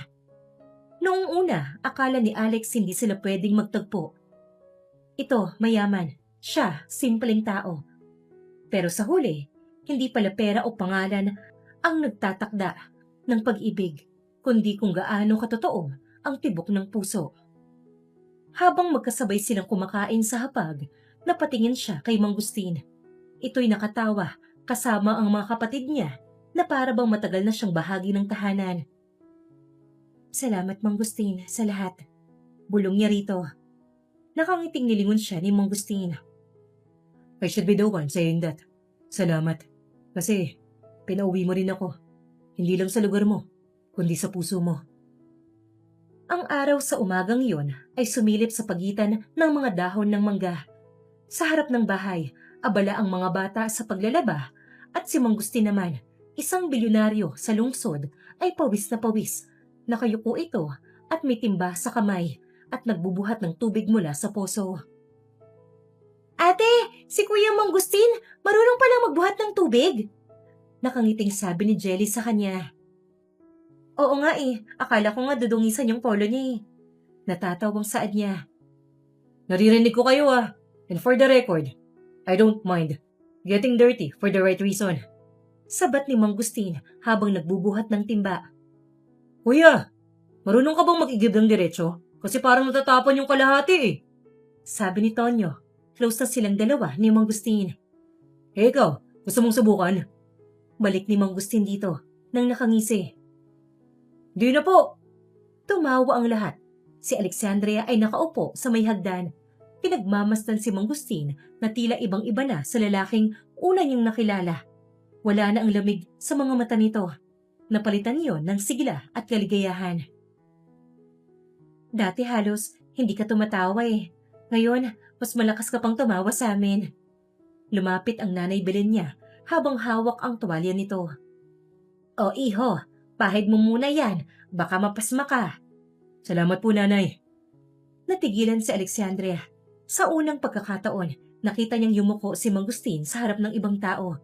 Noong una, akala ni Alex hindi sila pwedeng magtagpo. Ito, mayaman. Siya, simpleng tao. Pero sa huli, hindi pala pera o pangalan ang nagtatakda ng pag-ibig, kundi kung gaano katotoo ang tibok ng puso. Habang magkasabay silang kumakain sa hapag, napatingin siya kay Mang Gustin. Ito'y nakatawa kasama ang mga kapatid niya na para bang matagal na siyang bahagi ng tahanan. Salamat, Mang Gustin, sa lahat. Bulong niya rito. Nakangiting nilingon siya ni Mang Gustin. I should be the one saying that. Salamat. Kasi, pinauwi mo rin ako. Hindi lang sa lugar mo, kundi sa puso mo. Ang araw sa umagang iyon ay sumilip sa pagitan ng mga dahon ng mangga. Sa harap ng bahay, abala ang mga bata sa paglalaba at si Mang Gustin naman, isang bilyonaryo sa lungsod, ay pawis na pawis. Nakayuko ito at may timba sa kamay at nagbubuhat ng tubig mula sa poso. Ate, si Kuya Mang Gustin, marunong palang magbuhat ng tubig. Nakangiting sabi ni Jelly sa kanya. Oo nga akala ko nga dudungisan yung polo niya Natatawang saad niya. Naririnig ko kayo ah. And for the record, I don't mind getting dirty for the right reason. Sabat ni Mang Gustin habang nagbubuhat ng timba. Kuya, marunong ka bang mag-igib ng diretsyo? Kasi parang natatapon yung kalahati eh. Sabi ni Tonyo. Close na silang dalawa ni Mang Gustin. Ikaw, gusto mong subukan? Balik ni Mang Gustin dito nang nakangisi. Di na po. Tumawa ang lahat. Si Alexandria ay nakaupo sa may hagdan. Pinagmamasdan si Mang Gustin na tila ibang-iba na sa lalaking una niyang nakilala. Wala na ang lamig sa mga mata nito. Napalitan yon ng sigla at kaligayahan. Dati halos hindi ka tumatawa Ngayon, mas malakas ka pang tumawa sa amin. Lumapit ang nanay Belen niya habang hawak ang tuwalya nito. O iho, pahid mo muna yan, baka mapasma ka. Salamat po, nanay. Natigilan si Alexandria. Sa unang pagkakataon, nakita niyang yumuko si Mang Gustin sa harap ng ibang tao.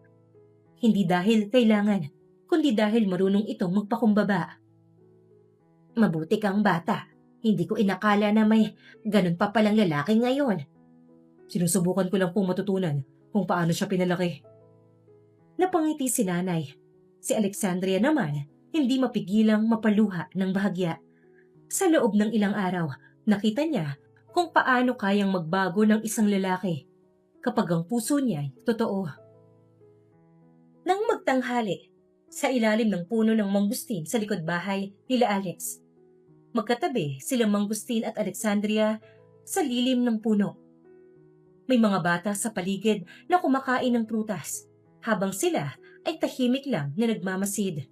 Hindi dahil kailangan, kundi dahil marunong itong magpakumbaba. Mabuti kang bata. Hindi ko inakala na may ganun pa palang lalaki ngayon. Sinusubukan ko lang pong matutunan kung paano siya pinalaki. Napangiti si nanay. Si Alexandria naman, hindi mapigilang mapaluha ng bahagya. Sa loob ng ilang araw, nakita niya kung paano kayang magbago ng isang lalaki kapag ang puso niya ay totoo. Nang magtanghali, sa ilalim ng puno ng mangustin sa likod bahay nila Alex. Magkatabi sila Mang Gustin at Alexandria sa lilim ng puno. May mga bata sa paligid na kumakain ng prutas, habang sila ay tahimik lang na nagmamasid.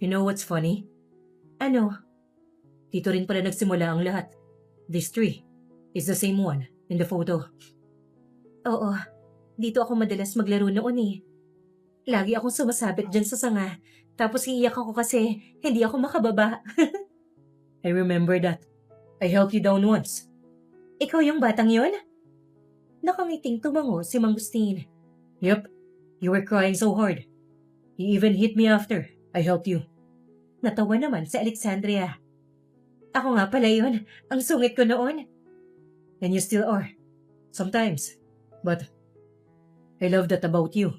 You know what's funny? Ano? Dito rin pala nagsimula ang lahat. This tree is the same one in the photo. Oo, dito ako madalas maglaro noon Lagi akong sumasabit dyan sa sanga, tapos iiyak ako kasi hindi ako makababa. I remember that. I helped you down once. Ikaw yung batang yon? Nakangiting tumango si Mang Gustin. Yep, you were crying so hard. You even hit me after I helped you. Natawa naman si Alexandria. Ako nga pala yun, ang sungit ko noon. And you still are. Sometimes. But I love that about you.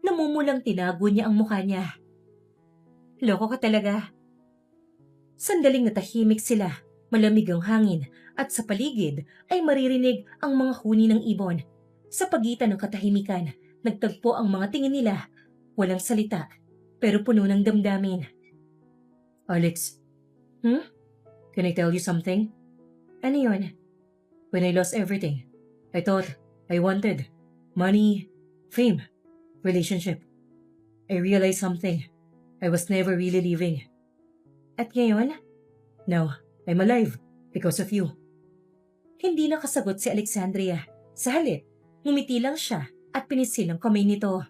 Namumulang tinago niya ang mukha niya. Loko ka talaga. Sandaling natahimik sila Malamig ang hangin at sa paligid ay maririnig ang mga huni ng ibon. Sa pagitan ng katahimikan, nagtagpo ang mga tingin nila. Walang salita, pero puno ng damdamin. Alex, Hmm? can I tell you something? Ano yun? When I lost everything, I thought I wanted money, fame, relationship. I realized something. I was never really living. At ngayon, Now, I'm alive because of you. hindi nakasagot si Alexandria. Sa halip, ngumiti lang siya at pinisil ang kamay nito.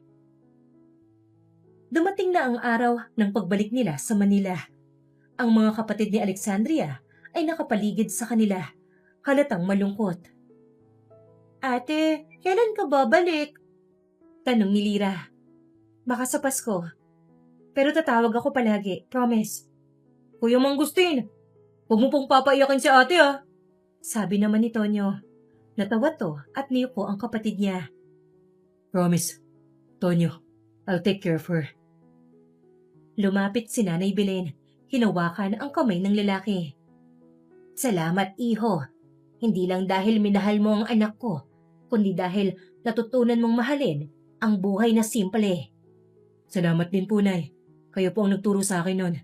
Dumating na ang araw ng pagbalik nila sa Manila. Ang mga kapatid ni Alexandria ay nakapaligid sa kanila, halatang malungkot. Ate, kailan ka babalik? Tanong ni Lira. Baka sa Pasko. Pero tatawag ako palagi, promise. Kuya Mangustin, huwag mo pong papaiyakin si ate sabi naman ni Tonyo. Natawa to at niyuko ang kapatid niya. Promise. Tonyo, I'll take care of her. Lumapit si Nanay Belen. Hinawakan ang kamay ng lalaki. Salamat, iho. Hindi lang dahil minahal mo ang anak ko, kundi dahil natutunan mong mahalin ang buhay na simple. Salamat din po, Nay. Kayo po ang nagturo sa akin nun.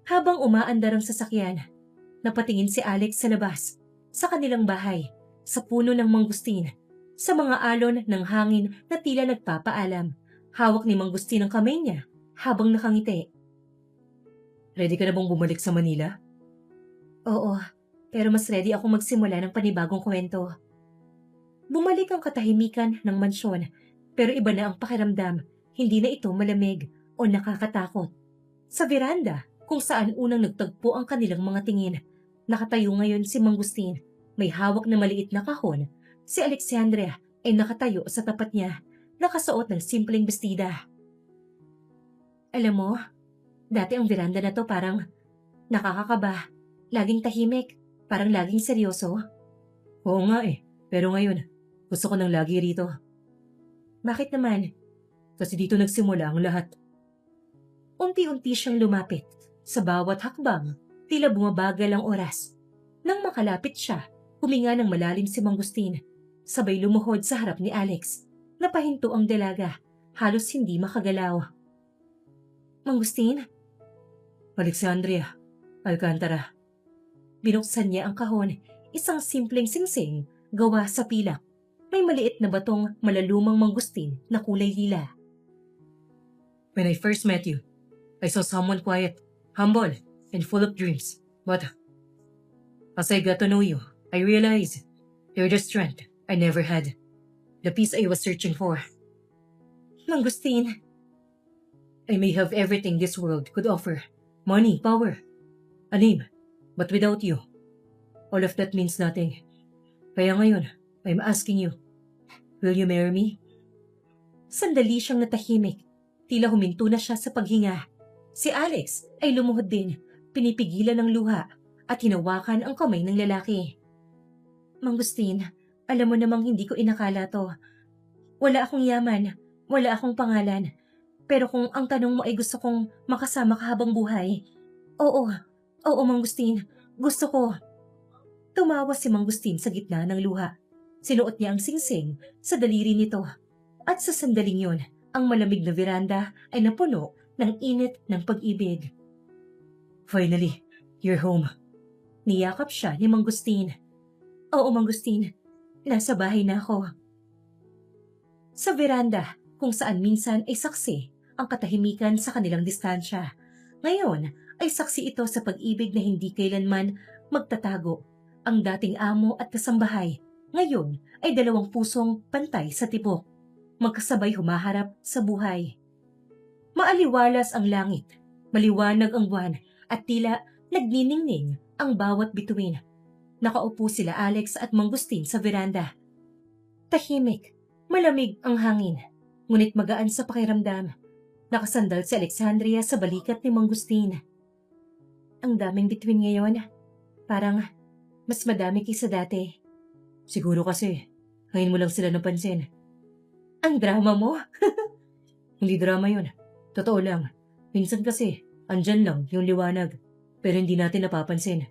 Habang umaandar ang sasakyan, napatingin si Alex sa labas, sa kanilang bahay, sa puno ng mangustin, sa mga alon ng hangin na tila nagpapaalam. Hawak ni Mangustin ang kamay niya habang nakangiti. Ready ka na bang bumalik sa Manila? Oo, pero mas ready akong magsimula ng panibagong kwento. Bumalik ang katahimikan ng mansyon, pero iba na ang pakiramdam. Hindi na ito malamig o nakakatakot. Sa veranda, kung saan unang nagtagpo ang kanilang mga tingin, nakatayo ngayon si Mangustin. May hawak na maliit na kahon. Si Alexandria ay nakatayo sa tapat niya, nakasuot ng simpleng bestida. Alam mo, dati ang veranda na to parang nakakakaba. Laging tahimik, parang laging seryoso. Oo nga pero ngayon, gusto ko nang lagi rito. Bakit naman? Kasi dito nagsimula ang lahat. Unti-unti siyang lumapit. Sa bawat hakbang, tila bumabagal ang oras. Nang makalapit siya, huminga ng malalim si Mangustin. Sabay lumuhod sa harap ni Alex. Napahinto ang dalaga, halos hindi makagalaw. Mangustin? Alexandria, Alcantara. Binuksan niya ang kahon, isang simpleng singsing, gawa sa pilak. May maliit na batong malalumang mangustin na kulay lila. When I first met you, I saw someone quiet, humble, and full of dreams. But as I got to know you, I realized you're the strength I never had. The peace I was searching for. Mangustin, I may have everything this world could offer. Money, power, a name. But without you, all of that means nothing. Kaya ngayon, I'm asking you, will you marry me? Sandali siyang natahimik. Tila huminto na siya sa paghinga. Si Alex ay lumuhod din, pinipigilan ng luha at hinawakan ang kamay ng lalaki. Mangustin, alam mo namang hindi ko inakala to. Wala akong yaman, wala akong pangalan. Pero kung ang tanong mo ay gusto kong makasama ka habang buhay, oo Mangustin, gusto ko. Tumawa si Mangustin sa gitna ng luha. Sinuot niya ang singsing sa daliri nito. At sa sandaling yun, ang malamig na veranda ay napuno ng init ng pag-ibig. Finally, you're home. Niyakap siya ni Mangustin. Oo, Mangustin. Nasa bahay na ako. Sa veranda, kung saan minsan ay saksi ang katahimikan sa kanilang distansya. Ngayon ay saksi ito sa pag-ibig na hindi kailanman magtatago. Ang dating amo at kasambahay, ngayon ay dalawang pusong pantay sa tibok. Magkasabay humaharap sa buhay. Maaliwalas ang langit, maliwanag ang buwan, at tila nagniningning ang bawat bituin. Nakaupo sila Alex at Mangustin sa veranda. Tahimik, malamig ang hangin, ngunit magaan sa pakiramdam. Nakasandal si Alexandria sa balikat ni Mangustin. Ang daming bituin ngayon, parang mas madami kaysa dati. Siguro kasi, ngayon mo lang sila napansin. Ang drama mo? Hindi drama yun. Totoo lang. Minsan kasi, andyan lang yung liwanag. Pero hindi natin napapansin.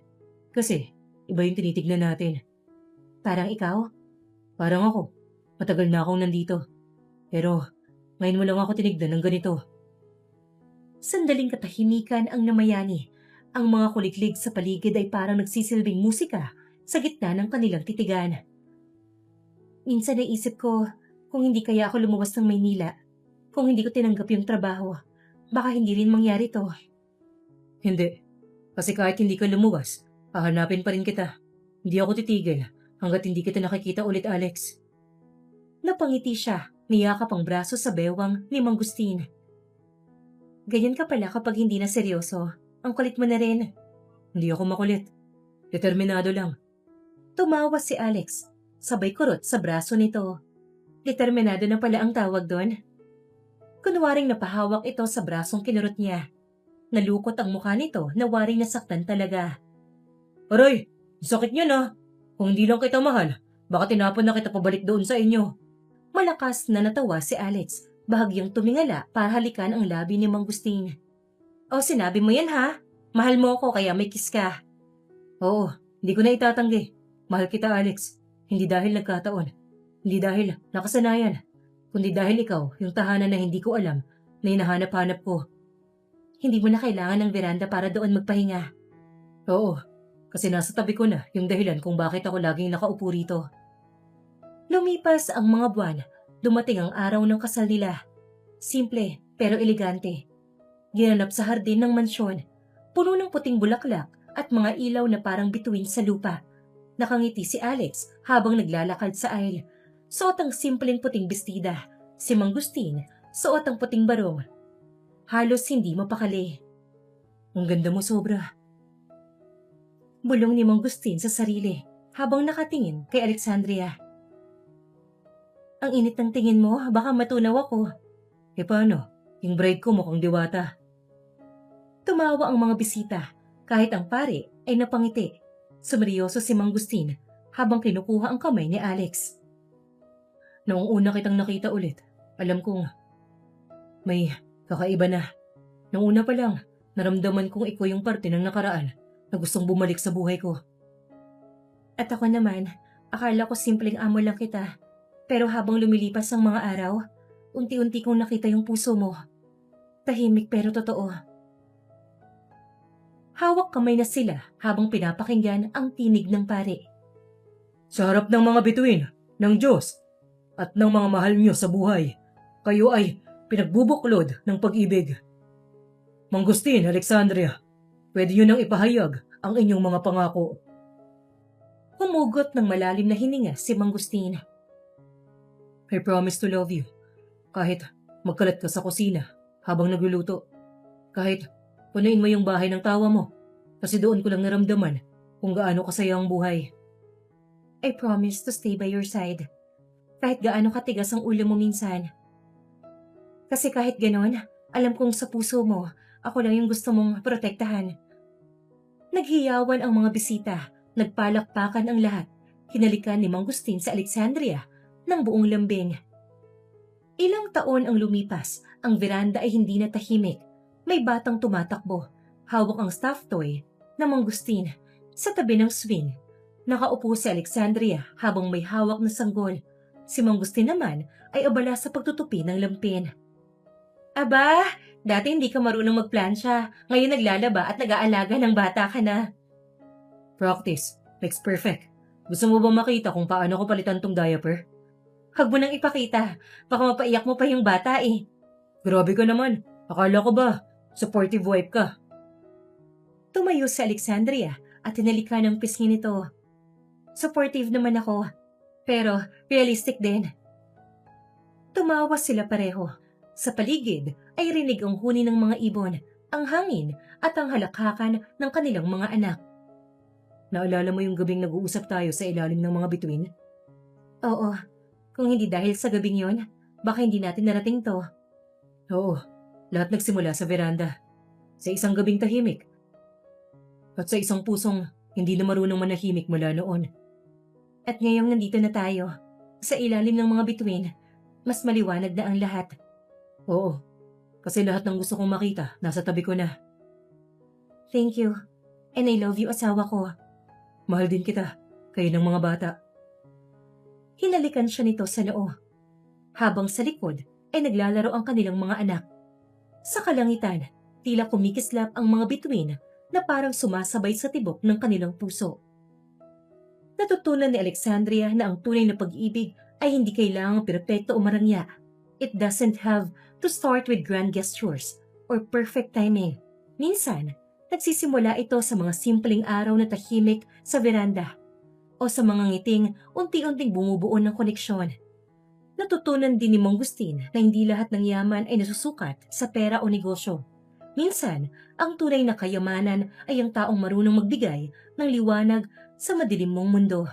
Kasi, iba yung tinitignan natin. Parang ikaw? Parang ako, matagal na akong nandito. Pero, ngayon mo lang ako tinignan ng ganito. Sandaling katahimikan ang namayani. Ang mga kuliglig sa paligid ay parang nagsisilbing musika sa gitna ng kanilang titigan. Minsan naisip ko, kung hindi kaya ako lumuwas ng Maynila, kung hindi ko tinanggap yung trabaho, baka hindi rin mangyari to. Hindi. Kasi kahit hindi ka lumuwas, hahanapin pa rin kita. Hindi ako titigil hanggat hindi kita nakikita ulit, Alex. Napangiti siya, niyakap ang braso sa bewang ni Mang Gustin. Ganyan ka pala kapag hindi na seryoso. Ang kulit mo na rin. Hindi ako makulit. Determinado lang. Tumawa si Alex, sabay kurot sa braso nito. Determinado na pala ang tawag doon. Kunwaring napahawak ito sa brasong kinurot niya. Nalukot ang mukha nito na waring nasaktan talaga. Aray! Sakit niya na! Kung hindi lang kita mahal, baka tinapon na kita pabalik doon sa inyo. Malakas na natawa si Alex, bahagyang tumingala para halikan ang labi ni Mang Gustin. O sinabi mo yan ha? Mahal mo ako kaya may kiss ka. Oo, hindi ko na itatanggi. Mahal kita, Alex. Hindi dahil nagkataon. Hindi dahil nakasanayan. Kundi dahil ikaw, yung tahanan na hindi ko alam, na hinahanap-hanap ko. Hindi mo na kailangan ng veranda para doon magpahinga. Oo, kasi nasa tabi ko na yung dahilan kung bakit ako laging nakaupo rito. Lumipas ang mga buwan, dumating ang araw ng kasal nila. Simple pero elegante. Ginanap sa hardin ng mansyon, puno ng puting bulaklak at mga ilaw na parang bituin sa lupa. Nakangiti si Alex habang naglalakad sa aisle. Suot ang simpleng puting bestida. Si Mang Gustin, suot ang puting barong. Halos hindi mapakali. Ang ganda mo sobra. Bulong ni Mang Gustin sa sarili habang nakatingin kay Alexandria. Ang init ng tingin mo, baka matunaw ako. E paano? Yung bride ko mukhang diwata. Tumawa ang mga bisita, kahit ang pare ay napangiti. Sumeryoso si Mang Gustin habang kinukuha ang kamay ni Alex. Noong una kitang nakita ulit, alam kong may kakaiba na. Noong una pa lang, naramdaman kong ikaw yung parte ng nakaraan na gustong bumalik sa buhay ko. At ako naman, akala ko simpleng amo lang kita. Pero habang lumilipas ang mga araw, unti-unti kong nakita yung puso mo. Tahimik pero totoo. Hawak kamay na sila habang pinapakinggan ang tinig ng pare. Sa harap ng mga bituin, ng Diyos, at ng mga mahal niyo sa buhay, kayo ay pinagbubuklod ng pag-ibig. Mang Gustin, Alexandria, pwede yun ang ipahayag ang inyong mga pangako. Humugot ng malalim na hininga si Mang Gustin. I promise to love you. Kahit magkalat ka sa kusina habang nagluluto. Kahit punuin mo yung bahay ng tawa mo. Kasi doon ko lang naramdaman kung gaano kasaya ang buhay. I promise to stay by your side. Kahit gaano katigas ang ulo mo minsan. Kasi kahit ganon, alam kong sa puso mo, ako lang yung gusto mong protektahan. Naghiyawan ang mga bisita, nagpalakpakan ang lahat. Hinalikan ni Mang Gustin sa Alexandria ng buong lambing. Ilang taon ang lumipas, ang veranda ay hindi na tahimik. May batang tumatakbo, hawak ang stuffed toy na Mang Gustin sa tabi ng swing. Nakaupo si Alexandria habang may hawak na sanggol. Si Mang Gustin naman ay abala sa pagtutupi ng lampin. Aba, dati hindi ka marunong magplansya. Ngayon naglalaba at nag-aalaga ng bata ka na. Practice makes perfect. Gusto mo ba makita kung paano ko palitan tong diaper? Huwag mo nang ipakita. Baka mapaiyak mo pa yung bata eh. Grabe ka naman. Akala ko ba, supportive wife ka? Tumayo si Alexandria at tinalikan ng pisngi nito. Supportive naman ako, pero realistic din. Tumawa sila pareho. Sa paligid ay rinig ang huni ng mga ibon, ang hangin at ang halakhakan ng kanilang mga anak. Naalala mo yung gabing nag-uusap tayo sa ilalim ng mga bituin? Oo, kung hindi dahil sa gabing yon, baka hindi natin narating to. Oo, lahat nagsimula sa veranda. Sa isang gabing tahimik. At sa isang pusong hindi na marunong manahimik mula noon. At ngayong nandito na tayo, sa ilalim ng mga bituin, mas maliwanag na ang lahat. Oo, kasi lahat ng gusto kong makita, nasa tabi ko na. Thank you, and I love you asawa ko. Mahal din kita, kayo ng mga bata. Hinalikan siya nito sa noo, habang sa likod ay naglalaro ang kanilang mga anak. Sa kalangitan, tila kumikislap ang mga bituin na parang sumasabay sa tibok ng kanilang puso. Natutunan ni Alexandria na ang tunay na pag-ibig ay hindi kailangang perpekto o marangya. It doesn't have to start with grand gestures or perfect timing. Minsan, nagsisimula ito sa mga simpleng araw na tahimik sa veranda o sa mga ngiting unti-unting bumubuo ng koneksyon. Natutunan din ni Mangustin na hindi lahat ng yaman ay nasusukat sa pera o negosyo. Minsan, ang tunay na kayamanan ay ang taong marunong magbigay ng liwanag sa madilim mong mundo.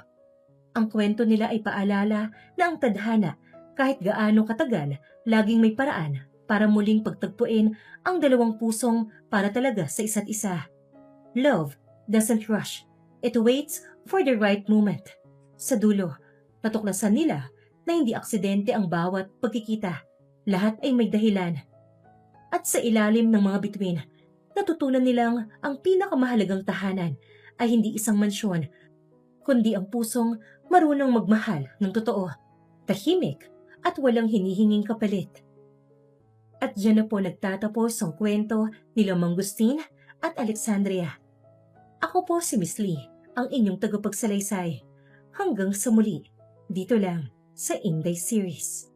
Ang kwento nila ay paalala na ang tadhana, kahit gaano katagal, laging may paraan para muling pagtagpuin ang dalawang pusong para talaga sa isa't isa. Love doesn't rush. It waits for the right moment. Sa dulo, natuklasan nila na hindi aksidente ang bawat pagkikita. Lahat ay may dahilan. At sa ilalim ng mga bituin, natutunan nilang ang pinakamahalagang tahanan ay hindi isang mansyon, kundi ang pusong marunong magmahal ng totoo, tahimik at walang hinihinging kapalit. At diyan na po nagtatapos ang kwento nila Mangustin at Alexandria. Ako po si Miss Lee, ang inyong tagapagsalaysay. Hanggang sa muli, dito lang sa Inday Series.